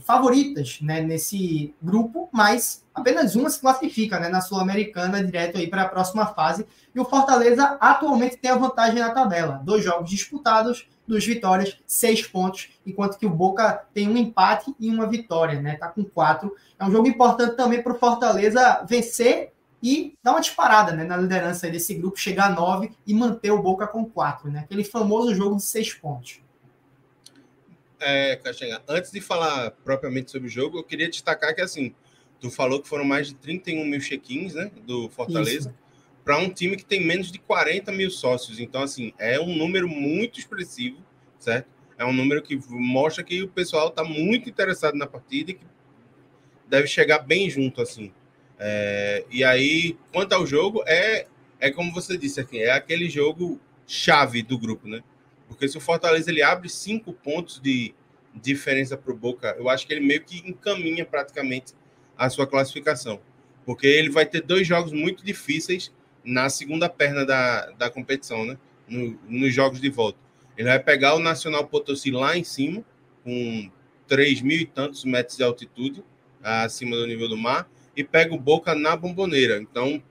favoritas, né, nesse grupo, mas apenas uma se classifica, né, na Sul-Americana, direto aí para a próxima fase. E o Fortaleza atualmente tem a vantagem na tabela. 2 jogos disputados, 2 vitórias, 6 pontos, enquanto que o Boca tem um empate e uma vitória, né? Tá com 4. É um jogo importante também para o Fortaleza vencer e dar uma disparada, né, na liderança desse grupo, chegar a 9 e manter o Boca com 4, né? Aquele famoso jogo de 6 pontos. Caixinha, antes de falar propriamente sobre o jogo, eu queria destacar que, assim, Tu falou que foram mais de 31 mil check-ins, né, do Fortaleza, para um time que tem menos de 40 mil sócios. Então, assim, é um número muito expressivo, certo? É um número que mostra que o pessoal está muito interessado na partida e que deve chegar bem junto, assim. E aí, quanto ao jogo, é como você disse aqui, é aquele jogo chave do grupo, né? Porque se o Fortaleza ele abre 5 pontos de diferença para o Boca, eu acho que ele meio que encaminha praticamente a sua classificação. Porque ele vai ter 2 jogos muito difíceis na segunda perna da competição, né? Nos jogos de volta. Ele vai pegar o Nacional Potosí lá em cima, com 3.000 e tantos metros de altitude, acima do nível do mar, e pega o Boca na Bomboneira. Então,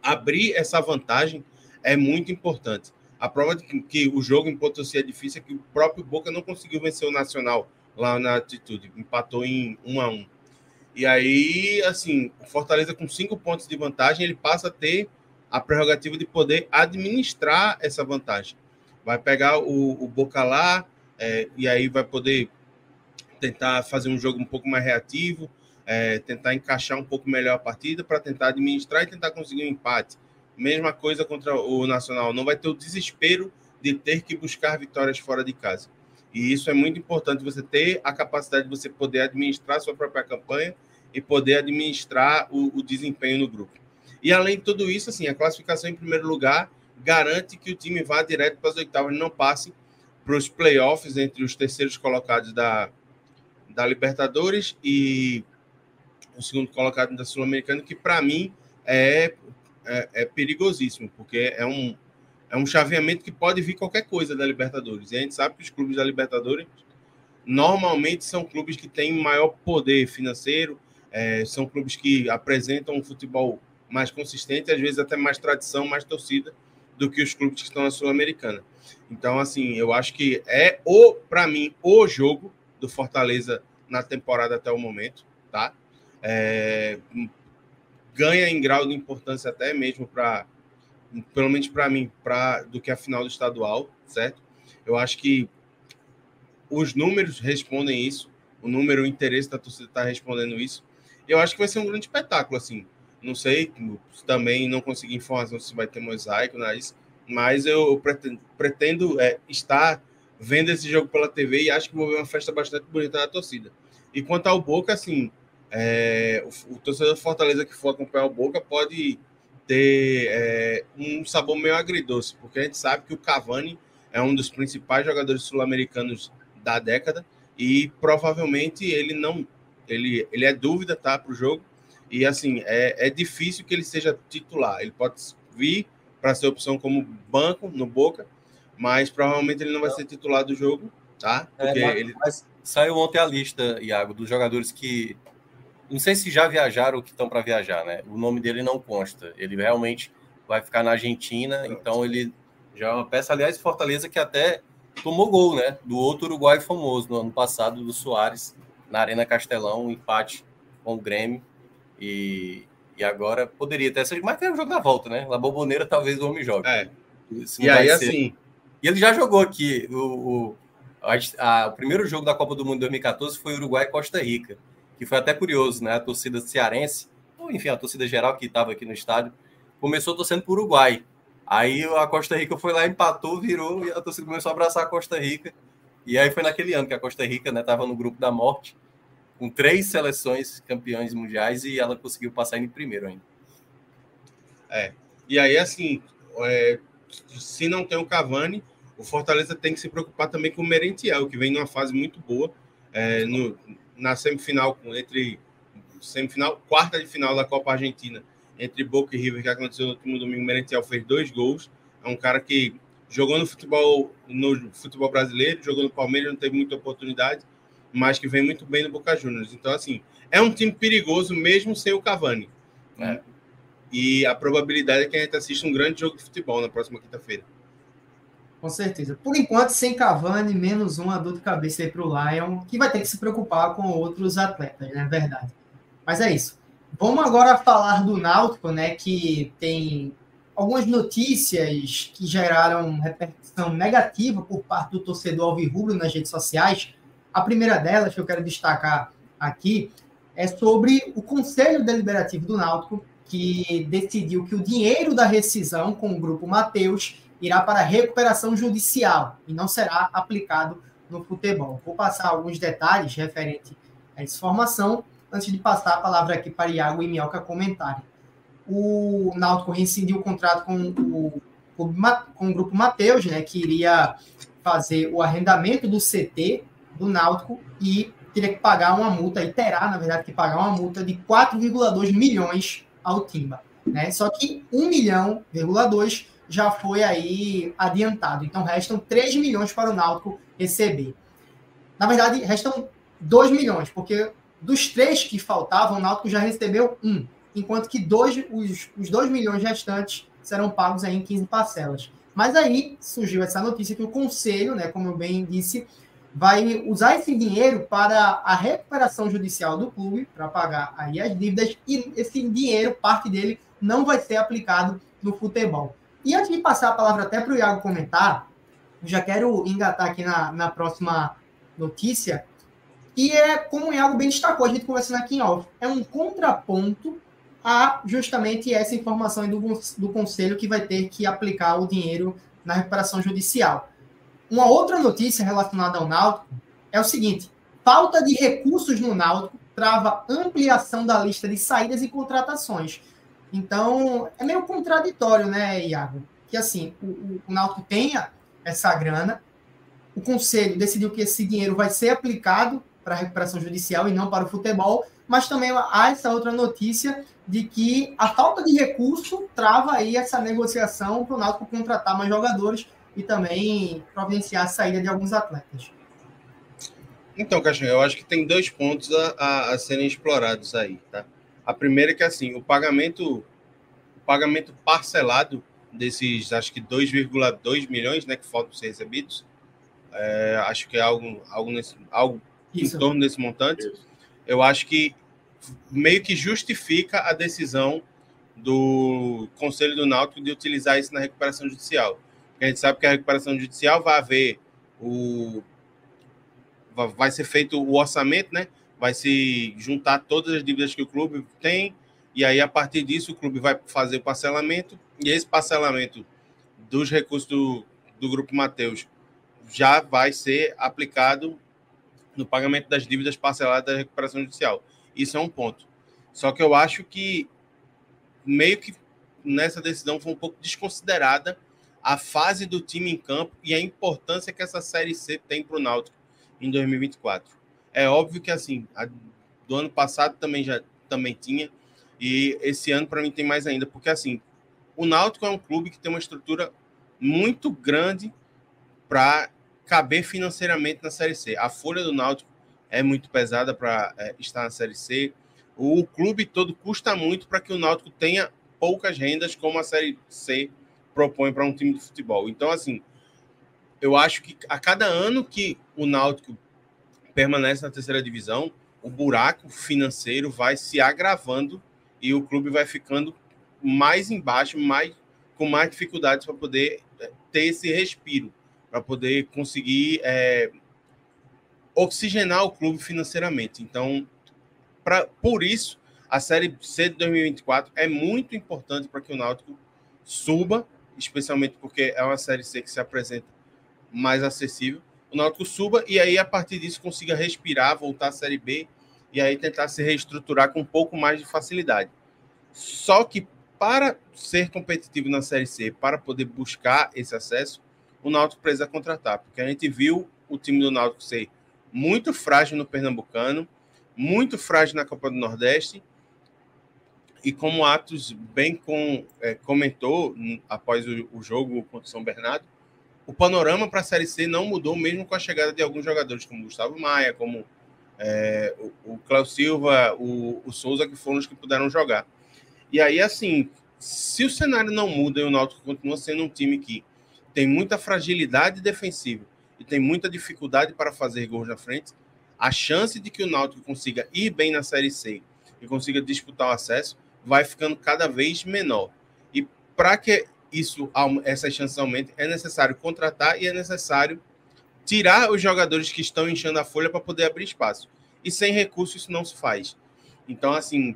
abrir essa vantagem é muito importante. A prova de que o jogo em Potosí é difícil é que o próprio Boca não conseguiu vencer o Nacional lá na altitude, empatou em 1-1. E aí, assim, o Fortaleza com 5 pontos de vantagem, ele passa a ter a prerrogativa de poder administrar essa vantagem. Vai pegar o Boca lá, e aí vai poder tentar fazer um jogo um pouco mais reativo, tentar encaixar um pouco melhor a partida para tentar administrar e tentar conseguir um empate. Mesma coisa contra o Nacional. Não vai ter o desespero de ter que buscar vitórias fora de casa. E isso é muito importante, você ter a capacidade de você poder administrar a sua própria campanha e poder administrar o desempenho no grupo. E além de tudo isso, assim, a classificação em primeiro lugar garante que o time vá direto para as oitavas e não passe para os playoffs entre os terceiros colocados da Libertadores e o segundo colocado da Sul-Americana, que para mim é perigosíssimo, porque é um chaveamento que pode vir qualquer coisa da Libertadores. E a gente sabe que os clubes da Libertadores normalmente são clubes que têm maior poder financeiro, são clubes que apresentam um futebol mais consistente, às vezes até mais tradição, mais torcida do que os clubes que estão na Sul-Americana. Então, assim, eu acho que para mim, o jogo do Fortaleza na temporada até o momento, tá? Ganha em grau de importância até mesmo pelo menos para mim, do que a final do estadual, certo? Eu acho que os números respondem isso, o interesse da torcida está respondendo isso. Eu acho que vai ser um grande espetáculo, assim. Não sei, também não consegui informação se vai ter mosaico, mas eu pretendo estar vendo esse jogo pela TV e acho que vou ver uma festa bastante bonita da torcida. E quanto ao Boca, assim, o torcedor do Fortaleza que for acompanhar o Boca pode ter um sabor meio agridoce, porque a gente sabe que o Cavani é um dos principais jogadores sul-americanos da década e provavelmente ele é dúvida, tá, para o jogo. E, assim, é difícil que ele seja titular. Ele pode vir para ser opção como banco no Boca, mas provavelmente ele não vai ser titular do jogo, tá? Porque mas saiu ontem a lista, Iago, dos jogadores que... Não sei se já viajaram ou que estão para viajar, né? O nome dele não consta. Ele realmente vai ficar na Argentina, então ele já é uma peça. Aliás, Fortaleza que até tomou gol, né? Do outro uruguaio famoso no ano passado, do Soares, na Arena Castelão, um empate com o Grêmio. E agora poderia ter sido, mas tem o jogo da volta, né? La Bombonera talvez o homem jogue. E aí, assim... E ele já jogou aqui. O primeiro jogo da Copa do Mundo de 2014 foi Uruguai e Costa Rica, que foi até curioso, né? A torcida cearense, ou enfim, a torcida geral que estava aqui no estádio, começou torcendo para o Uruguai. Aí a Costa Rica foi lá, empatou, virou, e a torcida começou a abraçar a Costa Rica. E aí foi naquele ano que a Costa Rica, né, estava no grupo da morte, com 3 seleções campeões mundiais, e ela conseguiu passar em primeiro ainda. E aí, assim, se não tem o Cavani, o Fortaleza tem que se preocupar também com o Merentiel, que vem numa fase muito boa, na semifinal, quarta de final da Copa Argentina, entre Boca e River, que aconteceu no último domingo. O Merentiel fez 2 gols, é um cara que jogou no futebol brasileiro, jogou no Palmeiras, não teve muita oportunidade, mas que vem muito bem no Boca Juniors. Então, assim, é um time perigoso mesmo sem o Cavani. E a probabilidade é que a gente assista um grande jogo de futebol na próxima quinta-feira. Com certeza. Por enquanto, sem Cavani, menos uma dor de cabeça aí para o Lion, que vai ter que se preocupar com outros atletas, né? Verdade. Mas é isso. Vamos agora falar do Náutico, né? Que tem algumas notícias que geraram repercussão negativa por parte do torcedor alvirrubro nas redes sociais. A primeira delas, que eu quero destacar aqui, é sobre o Conselho Deliberativo do Náutico, que decidiu que o dinheiro da rescisão com o Grupo Mateus irá para recuperação judicial e não será aplicado no futebol. Vou passar alguns detalhes referentes a essa informação, antes de passar a palavra aqui para Iago e Minhoca comentarem. O Náutico rescindiu o contrato com o Grupo Mateus, né, que iria fazer o arrendamento do CT do Náutico e teria que pagar uma multa, e terá, na verdade, que pagar uma multa de 4,2 milhões ao Timba. Né? Só que 1,2 milhão já foi aí adiantado. Então, restam 3 milhões para o Náutico receber. Na verdade, restam 2 milhões, porque dos 3 que faltavam, o Náutico já recebeu 1, enquanto que os 2 milhões restantes serão pagos aí em 15 parcelas. Mas aí surgiu essa notícia que o Conselho, né, como eu bem disse, vai usar esse dinheiro para a recuperação judicial do clube, para pagar aí as dívidas, e esse dinheiro, parte dele, não vai ser aplicado no futebol. E antes de passar a palavra até para o Iago comentar, eu já quero engatar aqui na próxima notícia, e é como o Iago bem destacou, a gente conversando aqui em off, é um contraponto a justamente essa informação do Conselho que vai ter que aplicar o dinheiro na recuperação judicial. Uma outra notícia relacionada ao Náutico é o seguinte: falta de recursos no Náutico trava ampliação da lista de saídas e contratações. Então, é meio contraditório, né, Iago? Que assim, o Náutico tenha essa grana, o Conselho decidiu que esse dinheiro vai ser aplicado para a recuperação judicial e não para o futebol, mas também há essa outra notícia de que a falta de recurso trava aí essa negociação para o Náutico contratar mais jogadores e também providenciar a saída de alguns atletas. Então, Caixinha, eu acho que tem 2 pontos a serem explorados aí, tá? A primeira é que, assim, o pagamento parcelado desses, acho que 2,2 milhões, né, que faltam ser recebidos, acho que é algo em torno desse montante. Isso. Eu acho que meio que justifica a decisão do Conselho do Náutico de utilizar isso na recuperação judicial. Porque a gente sabe que a recuperação judicial vai ser feito o orçamento, né? Vai se juntar todas as dívidas que o clube tem, e aí, a partir disso, o clube vai fazer o parcelamento, e esse parcelamento dos recursos do Grupo Mateus já vai ser aplicado no pagamento das dívidas parceladas da recuperação judicial. Isso é um ponto. Só que eu acho que meio que nessa decisão foi um pouco desconsiderada a fase do time em campo e a importância que essa Série C tem para o Náutico em 2024. É óbvio que, assim, do ano passado também tinha, e esse ano, para mim, tem mais ainda, porque, assim, o Náutico é um clube que tem uma estrutura muito grande para caber financeiramente na Série C. A folha do Náutico é muito pesada para estar na Série C. O clube todo custa muito para que o Náutico tenha poucas rendas, como a Série C propõe para um time de futebol. Então, assim, eu acho que a cada ano que o Náutico permanece na terceira divisão, o buraco financeiro vai se agravando e o clube vai ficando mais embaixo, com mais dificuldades para poder ter esse respiro, para poder conseguir oxigenar o clube financeiramente. Então, por isso, a Série C de 2024 é muito importante para que o Náutico suba, especialmente porque é uma Série C que se apresenta mais acessível. O Náutico suba e aí, a partir disso, consiga respirar, voltar à Série B e aí tentar se reestruturar com um pouco mais de facilidade. Só que, para ser competitivo na Série C, para poder buscar esse acesso, o Náutico precisa contratar, porque a gente viu o time do Náutico ser muito frágil no Pernambucano, muito frágil na Copa do Nordeste, e como o Atos bem comentou após o jogo contra o São Bernardo, o panorama para a Série C não mudou, mesmo com a chegada de alguns jogadores, como o Gustavo Maia, como o Cléo Silva, o Souza, que foram os que puderam jogar. E aí, assim, se o cenário não muda e o Náutico continua sendo um time que tem muita fragilidade defensiva e tem muita dificuldade para fazer gols na frente, a chance de que o Náutico consiga ir bem na Série C e consiga disputar o acesso vai ficando cada vez menor. E para que essas chances aumentem, é necessário contratar e é necessário tirar os jogadores que estão inchando a folha para poder abrir espaço. E sem recurso isso não se faz. Então, assim,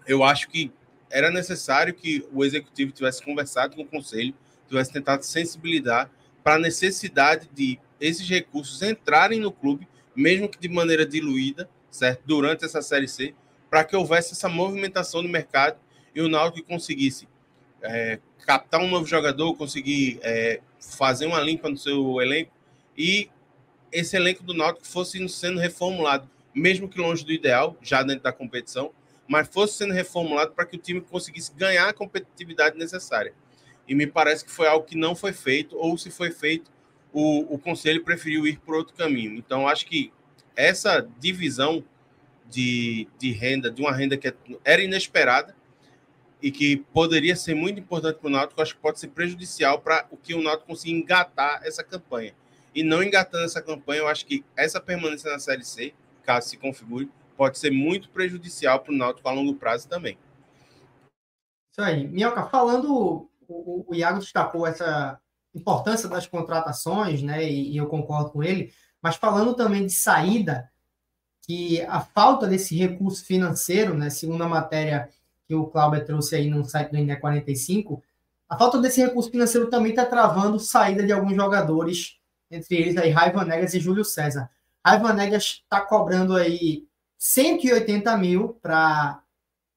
eu acho que era necessário que o executivo tivesse conversado com o conselho, tivesse tentado sensibilizar para a necessidade de esses recursos entrarem no clube, mesmo que de maneira diluída, certo? Durante essa Série C, para que houvesse essa movimentação no mercado e o Náutico conseguisse captar um novo jogador, conseguir fazer uma limpa no seu elenco e esse elenco do Náutico fosse sendo reformulado, mesmo que longe do ideal, já dentro da competição, mas fosse sendo reformulado para que o time conseguisse ganhar a competitividade necessária. E me parece que foi algo que não foi feito, ou se foi feito, o Conselho preferiu ir por outro caminho. Então, acho que essa divisão de renda, de uma renda que era inesperada e que poderia ser muito importante para o Náutico, acho que pode ser prejudicial para o que o Náutico consiga engatar essa campanha. E não engatando essa campanha, eu acho que essa permanência na Série C, caso se configure, pode ser muito prejudicial para o Náutico a longo prazo também. Isso aí. Minhoca, falando, o Iago destacou essa importância das contratações, né? E eu concordo com ele, mas falando também de saída, que a falta desse recurso financeiro, né? Segundo a matéria que o Cláudio trouxe aí no site do INE 45, a falta desse recurso financeiro também está travando saída de alguns jogadores, entre eles aí Raivan Negas e Júlio César. Raivan Negas está cobrando aí 180 mil para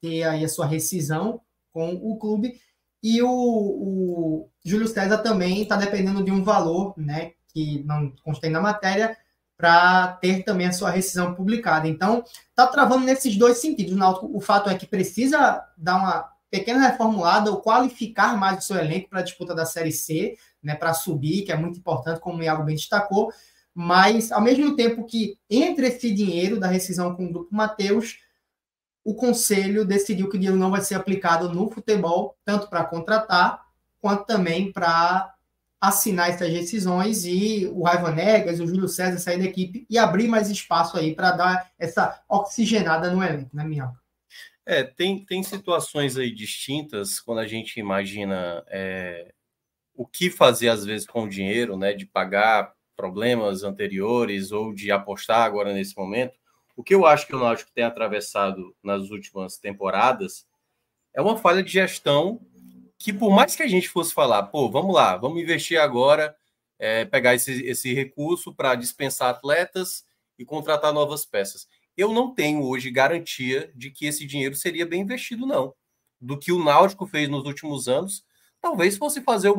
ter aí a sua rescisão com o clube, e o Júlio César também está dependendo de um valor, né, que não constém na matéria, para ter também a sua rescisão publicada. Então, está travando nesses dois sentidos. O fato é que precisa dar uma pequena reformulada ou qualificar mais o seu elenco para a disputa da Série C, né, para subir, que é muito importante, como o Iago bem destacou, mas, ao mesmo tempo que entre esse dinheiro da rescisão com o Grupo Mateus, o Conselho decidiu que o dinheiro não vai ser aplicado no futebol, tanto para contratar, quanto também para assinar essas rescisões e o Raivan Negas, o Júlio César sair da equipe e abrir mais espaço aí para dar essa oxigenada no elenco, né, Minhoca? Tem situações aí distintas quando a gente imagina o que fazer às vezes com o dinheiro, né, de pagar problemas anteriores ou de apostar agora nesse momento. O que eu acho que o Náutico tem atravessado nas últimas temporadas é uma falha de gestão que, por mais que a gente fosse falar, vamos lá, vamos investir agora, pegar esse recurso para dispensar atletas e contratar novas peças. Eu não tenho hoje garantia de que esse dinheiro seria bem investido, não. Do que o Náutico fez nos últimos anos, talvez fosse fazer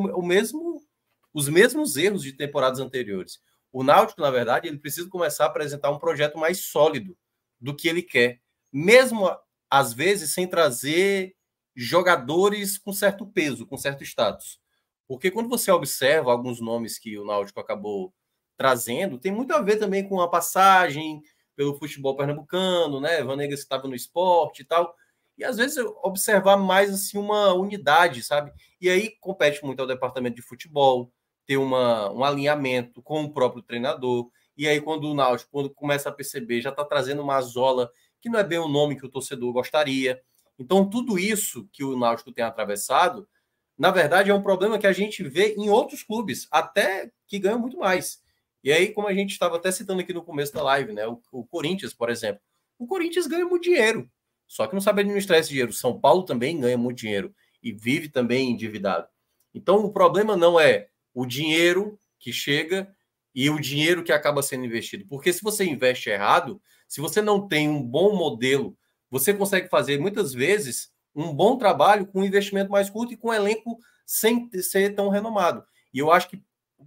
os mesmos erros de temporadas anteriores. O Náutico, na verdade, ele precisa começar a apresentar um projeto mais sólido do que ele quer. Mesmo, às vezes, sem trazer jogadores com certo peso, com certo status. Porque quando você observa alguns nomes que o Náutico acabou trazendo, tem muito a ver também com a passagem pelo futebol pernambucano, né? Vanegas que estava no Sport e tal. E, às vezes, observar mais assim uma unidade, sabe? E aí compete muito ao departamento de futebol, ter um alinhamento com o próprio treinador. E aí, quando o Náutico, quando começa a perceber, já está trazendo uma Zola, que não é bem o nome que o torcedor gostaria. Então, tudo isso que o Náutico tem atravessado, na verdade, é um problema que a gente vê em outros clubes, até que ganham muito mais. E aí, como a gente estava até citando aqui no começo da live, né? O Corinthians, por exemplo. O Corinthians ganha muito dinheiro, só que não sabe administrar esse dinheiro. São Paulo também ganha muito dinheiro e vive também endividado. Então, o problema não é o dinheiro que chega e o dinheiro que acaba sendo investido. Porque se você investe errado, se você não tem um bom modelo, você consegue fazer, muitas vezes, um bom trabalho com um investimento mais curto e com um elenco sem ser tão renomado. E eu acho que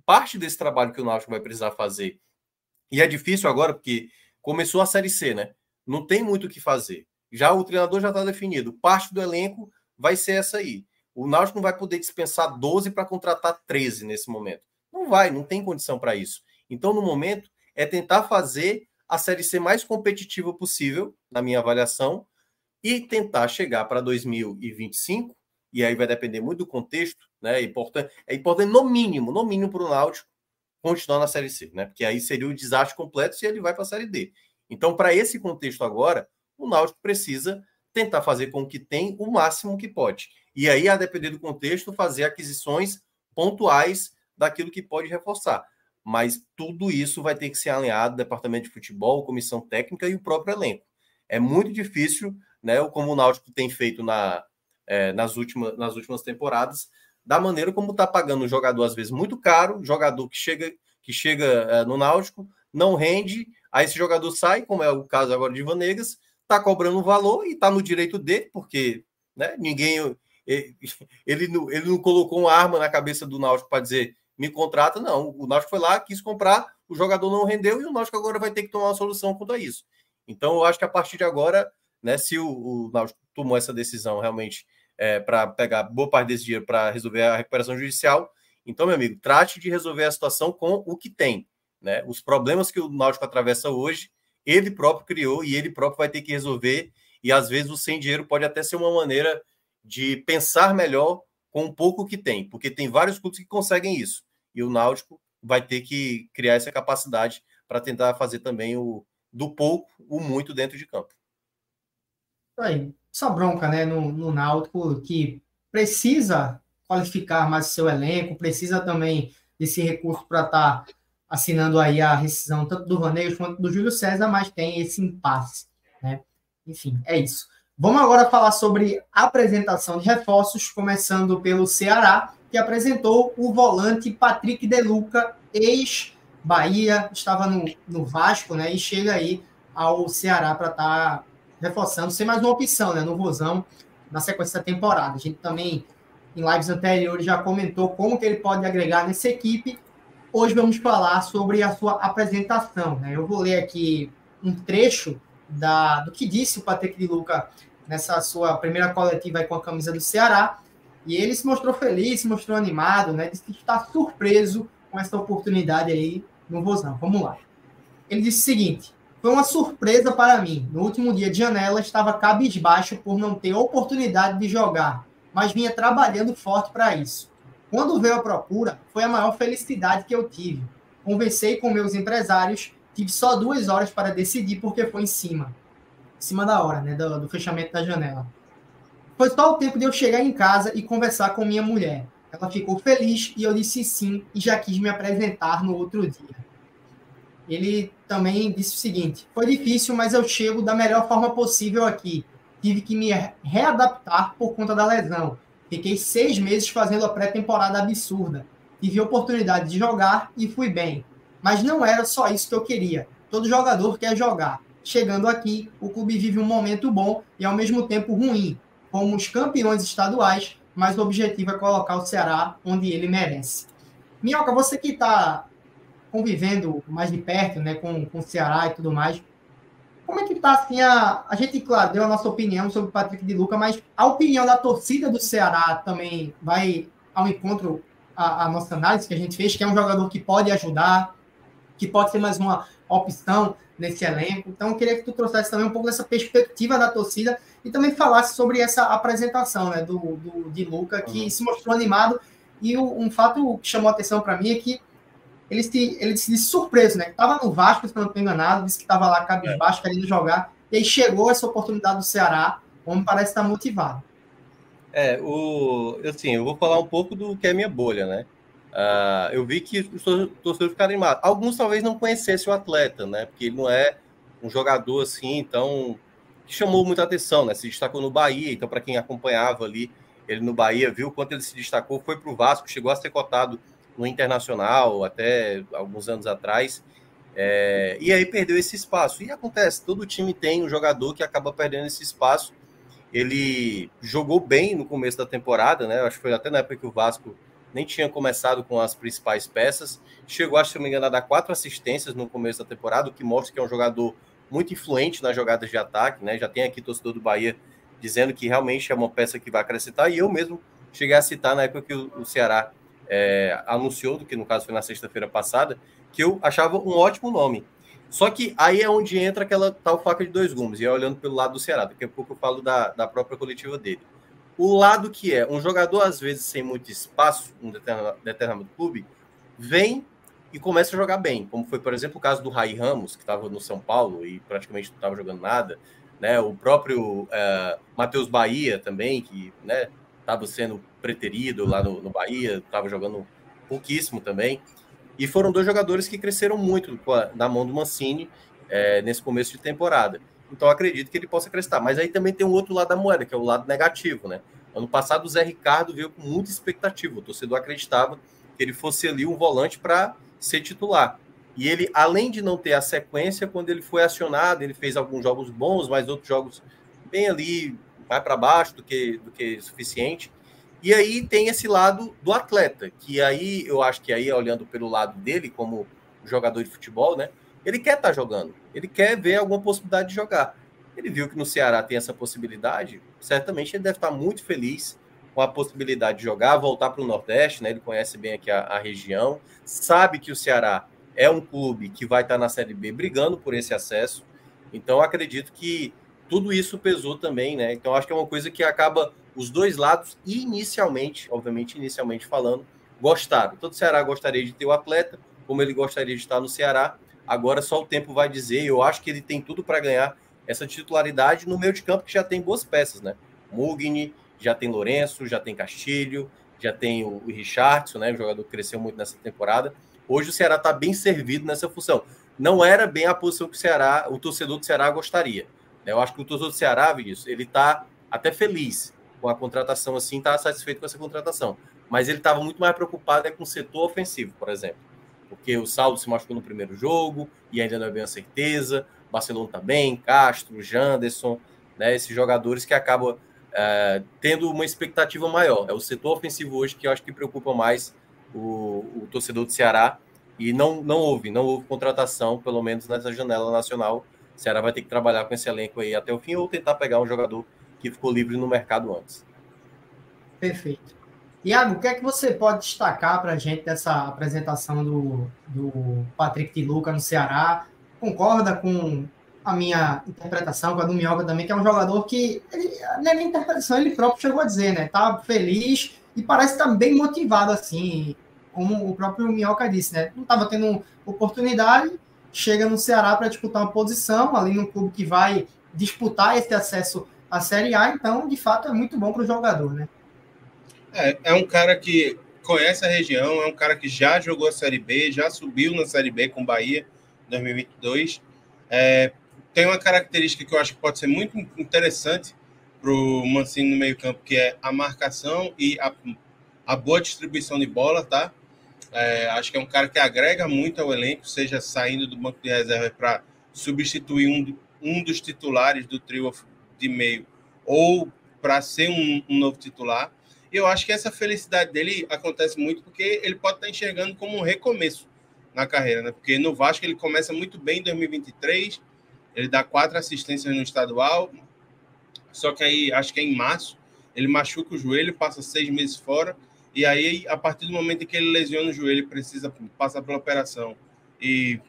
parte desse trabalho que o Náutico vai precisar fazer, e é difícil agora porque começou a Série C, né? Não tem muito o que fazer. Já o treinador já está definido. Parte do elenco vai ser essa aí. O Náutico não vai poder dispensar 12 para contratar 13 nesse momento. Não vai, não tem condição para isso. Então, no momento, é tentar fazer a Série C mais competitiva possível, na minha avaliação, e tentar chegar para 2025, e aí vai depender muito do contexto, né? É importante no mínimo para o Náutico continuar na Série C, né? Porque aí seria o desastre completo se ele vai para a Série D. Então, para esse contexto agora, o Náutico precisa tentar fazer com que tenha o máximo que pode. E aí, a depender do contexto, fazer aquisições pontuais daquilo que pode reforçar. Mas tudo isso vai ter que ser alinhado, departamento de futebol, comissão técnica e o próprio elenco. É muito difícil, né, como o Náutico tem feito nas últimas temporadas, da maneira como está pagando um jogador, às vezes, muito caro, jogador que chega no Náutico, não rende, aí esse jogador sai, como é o caso agora de Vanegas, está cobrando um valor e está no direito dele, porque, né, ele não colocou uma arma na cabeça do Náutico para dizer me contrata, não. O Náutico foi lá, quis comprar, o jogador não rendeu e o Náutico agora vai ter que tomar uma solução quanto a isso. Então, eu acho que a partir de agora, né, se o Náutico tomou essa decisão realmente para pegar boa parte desse dinheiro para resolver a recuperação judicial, então, meu amigo, trate de resolver a situação com o que tem. Né? Os problemas que o Náutico atravessa hoje, ele próprio criou e ele próprio vai ter que resolver, e às vezes o sem dinheiro pode até ser uma maneira de pensar melhor com o pouco que tem, porque tem vários clubes que conseguem isso, e o Náutico vai ter que criar essa capacidade para tentar fazer também do pouco, o muito dentro de campo. Aí, só bronca, né, no Náutico, que precisa qualificar mais o seu elenco, precisa também desse recurso para estar assinando aí a rescisão tanto do Vanegas quanto do Júlio César, mas tem esse impasse, né? Enfim, é isso. Vamos agora falar sobre a apresentação de reforços, começando pelo Ceará, que apresentou o volante Patrick De Luca, ex-Bahia, estava no Vasco, né? E chega aí ao Ceará para estar reforçando, ser mais uma opção, né? No Vozão, na sequência da temporada. A gente também, em lives anteriores, já comentou como que ele pode agregar nessa equipe. Hoje vamos falar sobre a sua apresentação, né? Eu vou ler aqui um trecho do que disse o Patrick De Luca nessa sua primeira coletiva aí com a camisa do Ceará, e ele se mostrou feliz, se mostrou animado, né? Disse que está surpreso com essa oportunidade aí no Vozão. Vamos lá. Ele disse o seguinte: foi uma surpresa para mim. No último dia de janela, estava cabisbaixo por não ter oportunidade de jogar, mas vinha trabalhando forte para isso. Quando veio a procura, foi a maior felicidade que eu tive. Conversei com meus empresários, tive só 2 horas para decidir porque foi em cima da hora, né, do fechamento da janela. Foi só o tempo de eu chegar em casa e conversar com minha mulher. Ela ficou feliz e eu disse sim e já quis me apresentar no outro dia. Ele também disse o seguinte: foi difícil, mas eu chego da melhor forma possível aqui. Tive que me readaptar por conta da lesão. Fiquei 6 meses fazendo a pré-temporada absurda. Tive oportunidade de jogar e fui bem. Mas não era só isso que eu queria. Todo jogador quer jogar. Chegando aqui, o clube vive um momento bom e ao mesmo tempo ruim. Fomos campeões estaduais, mas o objetivo é colocar o Ceará onde ele merece. Minhoca, você que está convivendo mais de perto, né, com o Ceará e tudo mais, como é que está assim a gente, claro, deu a nossa opinião sobre o Patrick De Luca, mas a opinião da torcida do Ceará também vai ao encontro a nossa análise que a gente fez, que é um jogador que pode ajudar, que pode ser mais uma opção nesse elenco. Então, eu queria que tu trouxesse também um pouco dessa perspectiva da torcida e também falasse sobre essa apresentação, né, do De Luca, que se mostrou animado. E um fato que chamou a atenção para mim é que ele se disse surpreso, né? Estava no Vasco, se não estou enganado, disse que estava lá cabisbaixo, querendo jogar, e aí chegou essa oportunidade do Ceará, o homem parece estar motivado. Eu vou falar um pouco do que é minha bolha, né? Eu vi que os torcedores ficaram animados. Alguns talvez não conhecessem o atleta, né? Porque ele não é um jogador assim, então, que chamou muita atenção, né? Se destacou no Bahia, então, para quem acompanhava ali ele no Bahia, viu quanto ele se destacou, foi para o Vasco, chegou a ser cotado no Internacional até alguns anos atrás, e aí perdeu esse espaço. E acontece, todo time tem um jogador que acaba perdendo esse espaço. Ele jogou bem no começo da temporada, né? Acho que foi até na época que o Vasco nem tinha começado com as principais peças. Chegou, acho que, se não me engano, a dar 4 assistências no começo da temporada, o que mostra que é um jogador muito influente nas jogadas de ataque, né? Já tem aqui torcedor do Bahia dizendo que realmente é uma peça que vai acrescentar, e eu mesmo cheguei a citar na época que o Ceará anunciou, que no caso foi na sexta-feira passada, que eu achava um ótimo nome. Só que aí é onde entra aquela tal faca de 2 gumes, e olhando pelo lado do Ceará, daqui a pouco eu falo da própria coletiva dele. O lado que é um jogador, às vezes, sem muito espaço, um determinado clube, vem e começa a jogar bem, como foi, por exemplo, o caso do Rai Ramos, que estava no São Paulo e praticamente não estava jogando nada, né? O próprio Matheus Bahia também, que, né, estava sendo preterido lá no Bahia, estava jogando pouquíssimo também. E foram 2 jogadores que cresceram muito na mão do Mancini nesse começo de temporada. Então, acredito que ele possa acrescentar. Mas aí também tem um outro lado da moeda, que é o lado negativo, né? Ano passado, o Zé Ricardo veio com muita expectativa. O torcedor acreditava que ele fosse ali um volante para ser titular. E ele, além de não ter a sequência, quando ele foi acionado, ele fez alguns jogos bons, mas outros jogos bem ali, vai para baixo do que suficiente. E aí tem esse lado do atleta, que aí eu acho que aí, olhando pelo lado dele, como jogador de futebol, né? Ele quer estar jogando, ele quer ver alguma possibilidade de jogar. Ele viu que no Ceará tem essa possibilidade, certamente ele deve estar muito feliz com a possibilidade de jogar, voltar para o Nordeste, né? Ele conhece bem aqui a região, sabe que o Ceará é um clube que vai estar na Série B brigando por esse acesso. Então, acredito que tudo isso pesou também, né? Então, acho que é uma coisa que acaba os dois lados, inicialmente falando, gostaram. Todo Ceará gostaria de ter o atleta, como ele gostaria de estar no Ceará. Agora só o tempo vai dizer. Eu acho que ele tem tudo para ganhar essa titularidade no meio de campo, que já tem boas peças, né? Mugni, já tem Lourenço, já tem Castilho, já tem o Richardson, né? O jogador que cresceu muito nessa temporada. Hoje o Ceará está bem servido nessa função. Não era bem a posição que o torcedor do Ceará gostaria. Eu acho que o torcedor do Ceará, Vinícius, ele está até feliz com a contratação, assim, está satisfeito com essa contratação. Mas ele estava muito mais preocupado com o setor ofensivo, por exemplo. Porque o Saulo se machucou no primeiro jogo e ainda não é bem a certeza. O Barcelona está bem, Castro, Janderson, né, esses jogadores que acabam tendo uma expectativa maior. É o setor ofensivo hoje que eu acho que preocupa mais o torcedor do Ceará. E não houve contratação, pelo menos nessa janela nacional. O Ceará vai ter que trabalhar com esse elenco aí até o fim ou tentar pegar um jogador que ficou livre no mercado antes. Perfeito. Iago, o que é que você pode destacar para a gente dessa apresentação do Patrick de Luca no Ceará? Concorda com a minha interpretação, com a do Minhoca também, que é um jogador que, na minha interpretação, ele próprio chegou a dizer, né? Tá feliz e parece estar bem motivado, assim, como o próprio Minhoca disse, né? Não estava tendo oportunidade, chega no Ceará para disputar uma posição, ali no clube que vai disputar esse acesso à Série A, então, de fato, é muito bom para o jogador, né? É um cara que conhece a região, é um cara que já jogou a Série B, já subiu na Série B com o Bahia em 2022. Tem uma característica que eu acho que pode ser muito interessante para o Mancini no meio campo, que é a marcação e a boa distribuição de bola, tá? Acho que é um cara que agrega muito ao elenco, seja saindo do banco de reserva para substituir um dos titulares do trio de meio ou para ser um novo titular. E eu acho que essa felicidade dele acontece muito porque ele pode estar enxergando como um recomeço na carreira, né? Porque no Vasco ele começa muito bem em 2023, ele dá 4 assistências no estadual, só que aí, acho que é em março, ele machuca o joelho, passa 6 meses fora, e aí, a partir do momento em que ele lesiona o joelho, precisa passar pela operação e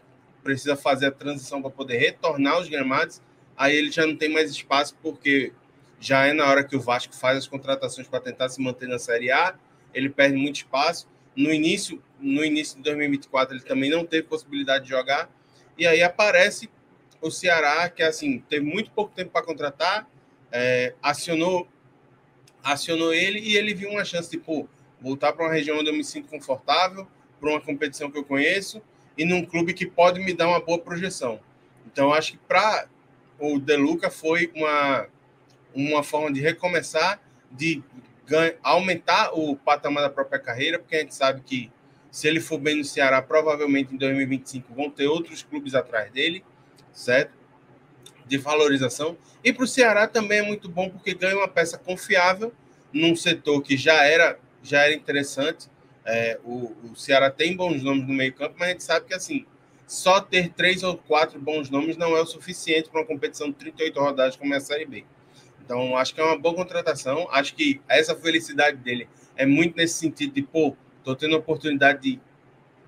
precisa fazer a transição para poder retornar aos gramados, aí ele já não tem mais espaço, porque já é na hora que o Vasco faz as contratações para tentar se manter na Série A, ele perde muito espaço. No início de 2024, ele também não teve possibilidade de jogar, e aí aparece o Ceará, que assim, teve muito pouco tempo para contratar, acionou ele e ele viu uma chance de voltar para uma região onde eu me sinto confortável, para uma competição que eu conheço e num clube que pode me dar uma boa projeção. Então, acho que para o De Luca foi uma forma de recomeçar, de aumentar o patamar da própria carreira, porque a gente sabe que se ele for bem no Ceará, provavelmente em 2025 vão ter outros clubes atrás dele, certo? De valorização. E para o Ceará também é muito bom, porque ganha uma peça confiável num setor que já era interessante. O Ceará tem bons nomes no meio campo, mas a gente sabe que assim, só ter 3 ou 4 bons nomes não é o suficiente para uma competição de 38 rodadas como é a Série B. Então, acho que é uma boa contratação. Acho que essa felicidade dele é muito nesse sentido de, estou tendo a oportunidade de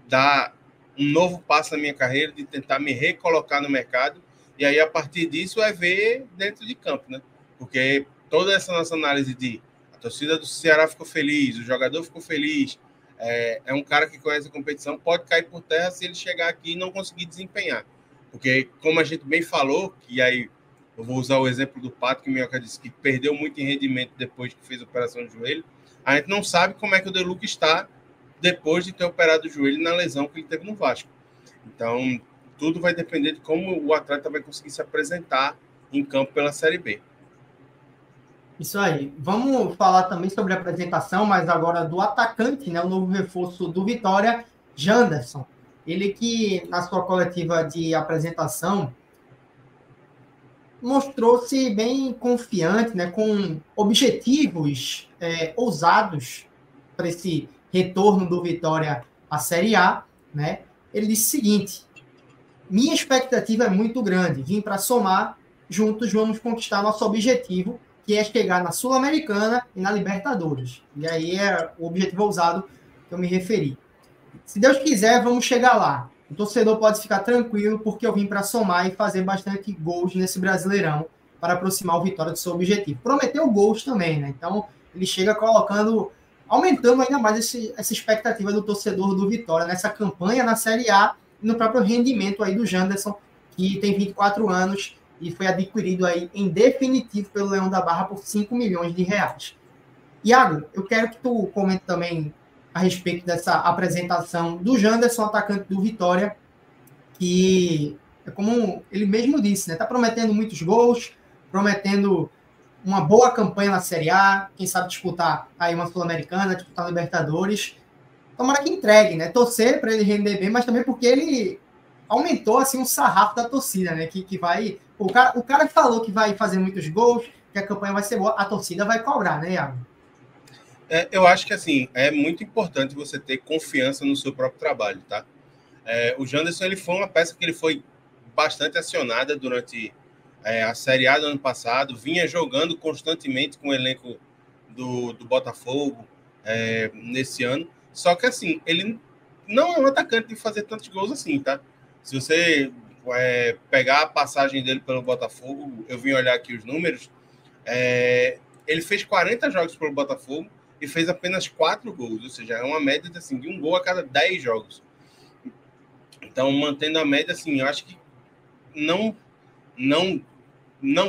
dar um novo passo na minha carreira, de tentar me recolocar no mercado. E aí, a partir disso, é ver dentro de campo, né? Porque toda essa nossa análise de a torcida do Ceará ficou feliz, o jogador ficou feliz, é um cara que conhece a competição, pode cair por terra se ele chegar aqui e não conseguir desempenhar. Porque, como a gente bem falou, e aí eu vou usar o exemplo do Pato, que o Minhoca disse que perdeu muito em rendimento depois que fez a operação de joelho, a gente não sabe como é que o De Luca está depois de ter operado o joelho na lesão que ele teve no Vasco. Então, tudo vai depender de como o atleta vai conseguir se apresentar em campo pela Série B. Isso aí. Vamos falar também sobre a apresentação, mas agora do atacante, né? O novo reforço do Vitória, Janderson. Ele que, na sua coletiva de apresentação, mostrou-se bem confiante, né? Com objetivos ousados para esse retorno do Vitória à Série A, né? Ele disse o seguinte: minha expectativa é muito grande. Vim para somar, juntos vamos conquistar nosso objetivo, que é chegar na Sul-Americana e na Libertadores. E aí é o objetivo ousado que eu me referi. Se Deus quiser, vamos chegar lá. O torcedor pode ficar tranquilo, porque eu vim para somar e fazer bastante gols nesse Brasileirão para aproximar o Vitória do seu objetivo. Prometeu gols também, né? Então, ele chega aumentando ainda mais essa expectativa do torcedor do Vitória nessa campanha na Série A e no próprio rendimento aí do Janderson, que tem 24 anos e foi adquirido aí em definitivo pelo Leão da Barra por 5 milhões de reais. Iago, eu quero que tu comente também a respeito dessa apresentação do Janderson, atacante do Vitória, que é como ele mesmo disse, né? Tá prometendo muitos gols, prometendo uma boa campanha na Série A, quem sabe disputar aí uma Sul-Americana, disputar a Libertadores. Tomara que entregue, né? Torcer para ele render bem, mas também porque ele aumentou assim um sarrafo da torcida, né? Que vai. O cara falou que vai fazer muitos gols, que a campanha vai ser boa, a torcida vai cobrar, né, Iago? Eu acho que assim é muito importante você ter confiança no seu próprio trabalho, tá? O Janderson, ele foi uma peça que ele foi bastante acionada durante a Série A do ano passado, vinha jogando constantemente com o elenco do Botafogo nesse ano, só que assim, ele não é um atacante de fazer tantos gols assim, tá? Se você pegar a passagem dele pelo Botafogo, eu vim olhar aqui os números, ele fez 40 jogos pelo Botafogo e fez apenas 4 gols, ou seja, é uma média assim, de um gol a cada 10 jogos. Então, mantendo a média, assim, eu acho que não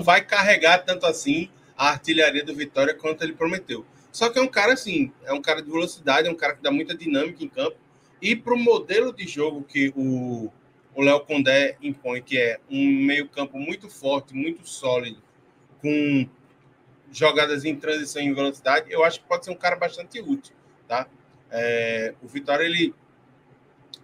vai carregar tanto assim a artilharia do Vitória quanto ele prometeu. Só que é um cara assim, é um cara de velocidade, é um cara que dá muita dinâmica em campo, e para o modelo de jogo que o Léo Condé impõe, que é um meio-campo muito forte, muito sólido, com jogadas em transição e em velocidade, eu acho que pode ser um cara bastante útil, tá? O Vitória, ele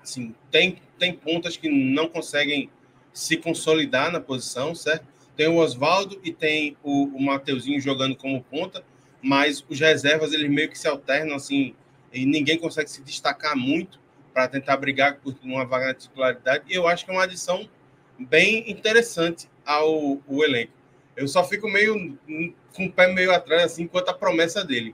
assim, tem pontas que não conseguem se consolidar na posição, certo? Tem o Oswaldo e tem o Mateuzinho jogando como ponta, mas os reservas, eles meio que se alternam, assim, e ninguém consegue se destacar muito para tentar brigar por uma vaga na titularidade, e eu acho que é uma adição bem interessante ao elenco. Eu só fico meio com o pé meio atrás, assim, quanto à promessa dele.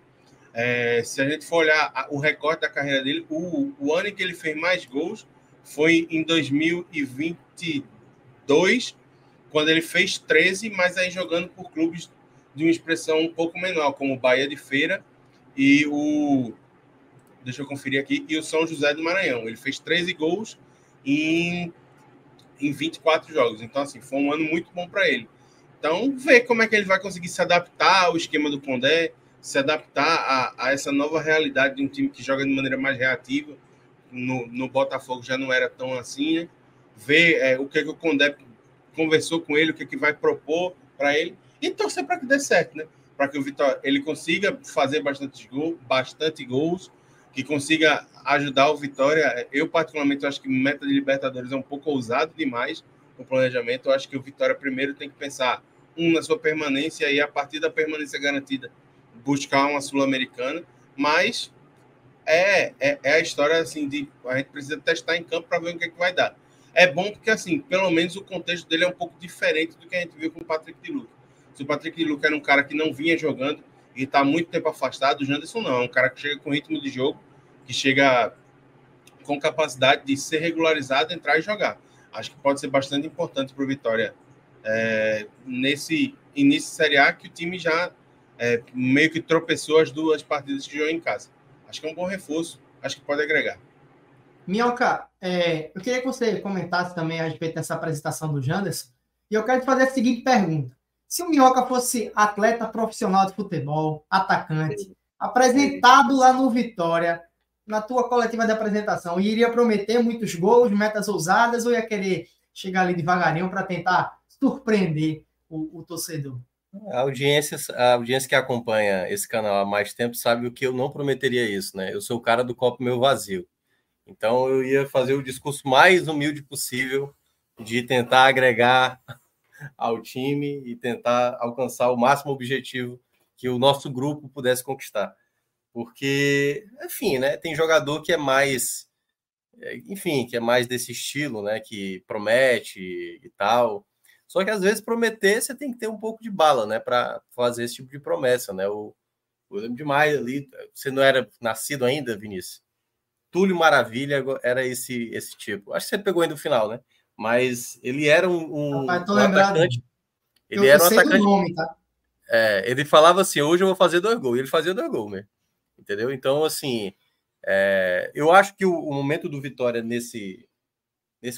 Se a gente for olhar o recorte da carreira dele, o ano em que ele fez mais gols foi em 2022, quando ele fez 13, mas aí jogando por clubes de uma expressão um pouco menor, como o Bahia de Feira e deixa eu conferir aqui, e o São José do Maranhão. Ele fez 13 gols em 24 jogos. Então, assim, foi um ano muito bom para ele. Então, ver como é que ele vai conseguir se adaptar ao esquema do Condé, se adaptar a essa nova realidade de um time que joga de maneira mais reativa. No Botafogo já não era tão assim, né? Ver o que o Condé conversou com ele, o que vai propor para ele, e torcer para que dê certo, né? Para que o Vitória ele consiga fazer bastante gols, que consiga ajudar o Vitória. Eu, particularmente, acho que meta de Libertadores é um pouco ousado demais no planejamento. Eu acho que o Vitória primeiro tem que pensar na sua permanência e, a partir da permanência garantida, buscar uma Sul-Americana, mas é a história assim de a gente precisa testar em campo para ver o que vai dar. É bom porque, assim, pelo menos o contexto dele é um pouco diferente do que a gente viu com o Patrick de Luca. Se o Patrick de Luca era um cara que não vinha jogando e está muito tempo afastado, o Janderson não. É um cara que chega com ritmo de jogo, que chega com capacidade de ser regularizado, entrar e jogar. Acho que pode ser bastante importante para o Vitória nesse início de Série A, que o time já meio que tropeçou as 2 partidas que jogou em casa. Acho que é um bom reforço, acho que pode agregar. Minhoca, eu queria que você comentasse também a respeito dessa apresentação do Janderson, e eu quero te fazer a seguinte pergunta. Se o Minhoca fosse atleta profissional de futebol, atacante, apresentado lá no Vitória, na tua coletiva de apresentação, iria prometer muitos gols, metas ousadas, ou ia querer chegar ali devagarinho para tentar surpreender o torcedor. A audiência que acompanha esse canal há mais tempo sabe o que eu não prometeria isso, né? Eu sou o cara do copo meio vazio. Então, eu ia fazer o discurso mais humilde possível de tentar agregar ao time e tentar alcançar o máximo objetivo que o nosso grupo pudesse conquistar. Porque, enfim, né? Tem jogador que é mais... Enfim, que é mais desse estilo, né? Que promete e tal... Só que às vezes prometer você tem que ter um pouco de bala, né, para fazer esse tipo de promessa, né? Eu lembro demais ali, você não era nascido ainda, Vinícius? Túlio Maravilha era esse tipo. Acho que você pegou ainda o final, né? Mas ele era Rapaz, tô um lembrado. atacante. Ele Eu era um sei atacante. do nome, tá? Ele falava assim: hoje eu vou fazer 2 gols. E ele fazia 2 gols, né? Entendeu? Então, assim, eu acho que o momento do Vitória nesse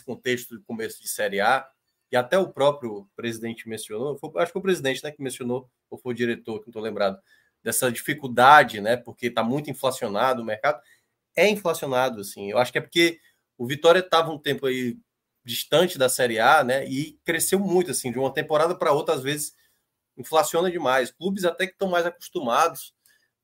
contexto de começo de Série A, e até o próprio presidente mencionou, acho que foi o presidente, né, que mencionou, ou foi o diretor, que não estou lembrado, dessa dificuldade, né, porque está muito inflacionado o mercado. É inflacionado, assim. Eu acho que é porque o Vitória estava um tempo aí distante da Série A, né, e cresceu muito, assim, de uma temporada para outra, às vezes inflaciona demais. Clubes até que estão mais acostumados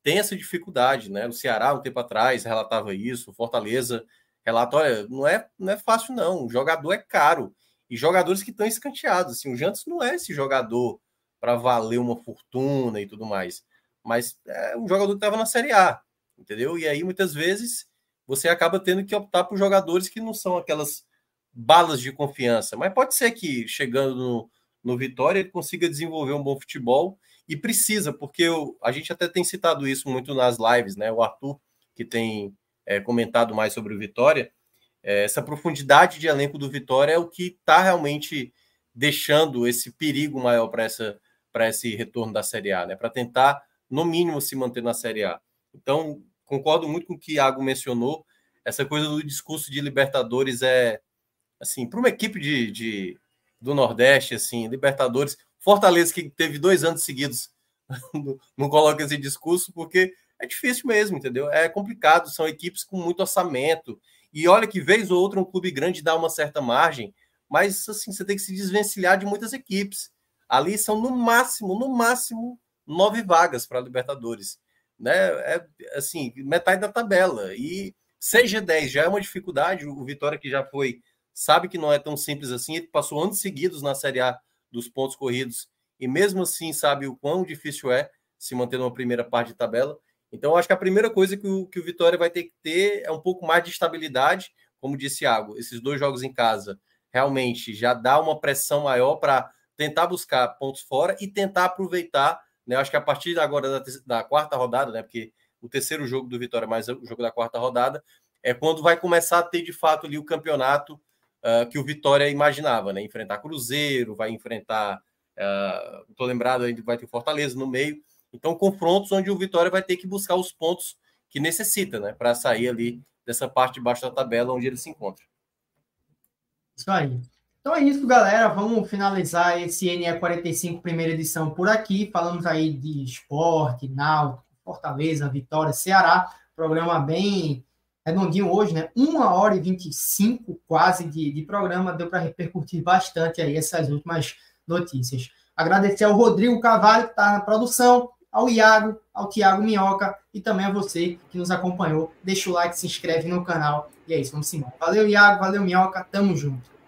têm essa dificuldade, né? O Ceará, um tempo atrás, relatava isso, o Fortaleza relata, olha, não é fácil, não. O jogador é caro. E jogadores que estão escanteados. Assim, o Jantos não é esse jogador para valer uma fortuna e tudo mais. Mas é um jogador que estava na Série A, entendeu? E aí, muitas vezes, você acaba tendo que optar por jogadores que não são aquelas balas de confiança. Mas pode ser que, chegando no Vitória, ele consiga desenvolver um bom futebol e precisa, porque a gente até tem citado isso muito nas lives, né? O Arthur, que tem comentado mais sobre o Vitória, essa profundidade de elenco do Vitória é o que está realmente deixando esse perigo maior para esse retorno da Série A, né? Para tentar, no mínimo, se manter na Série A. Então, concordo muito com o que o Iago mencionou, essa coisa do discurso de Libertadores assim, para uma equipe do Nordeste, assim, Libertadores, Fortaleza, que teve 2 anos seguidos, não coloca esse discurso, porque é difícil mesmo, entendeu? É complicado, são equipes com muito orçamento, e olha que vez ou outra um clube grande dá uma certa margem, mas assim, você tem que se desvencilhar de muitas equipes. Ali são no máximo 9 vagas para a Libertadores, né? Assim, metade da tabela, e 6 G10 já é uma dificuldade. O Vitória, que já foi, sabe que não é tão simples assim, ele passou anos seguidos na Série A dos pontos corridos, e mesmo assim sabe o quão difícil é se manter numa primeira parte de tabela. Então, acho que a primeira coisa que o Vitória vai ter que ter é um pouco mais de estabilidade, como disse Iago, esses 2 jogos em casa realmente já dá uma pressão maior para tentar buscar pontos fora e tentar aproveitar, né? Acho que a partir agora da 4ª rodada, né? Porque o terceiro jogo do Vitória mais o jogo da 4ª rodada é quando vai começar a ter de fato ali o campeonato que o Vitória imaginava, né? Enfrentar Cruzeiro, vai enfrentar, estou lembrado, ainda vai ter Fortaleza no meio. Então, confrontos onde o Vitória vai ter que buscar os pontos que necessita, né? Para sair ali dessa parte de baixo da tabela onde ele se encontra. Isso aí. Então é isso, galera. Vamos finalizar esse NE45 primeira edição por aqui. Falamos aí de esporte, Náutico, Fortaleza, Vitória, Ceará. Programa bem redondinho hoje, né? 1h25 quase de programa. Deu para repercutir bastante aí essas últimas notícias. Agradecer ao Rodrigo Carvalho, que está na produção, ao Iago, ao Thiago Minhoca e também a você que nos acompanhou. Deixa o like, se inscreve no canal. E é isso, vamos embora. Valeu, Iago, valeu, Minhoca, tamo junto.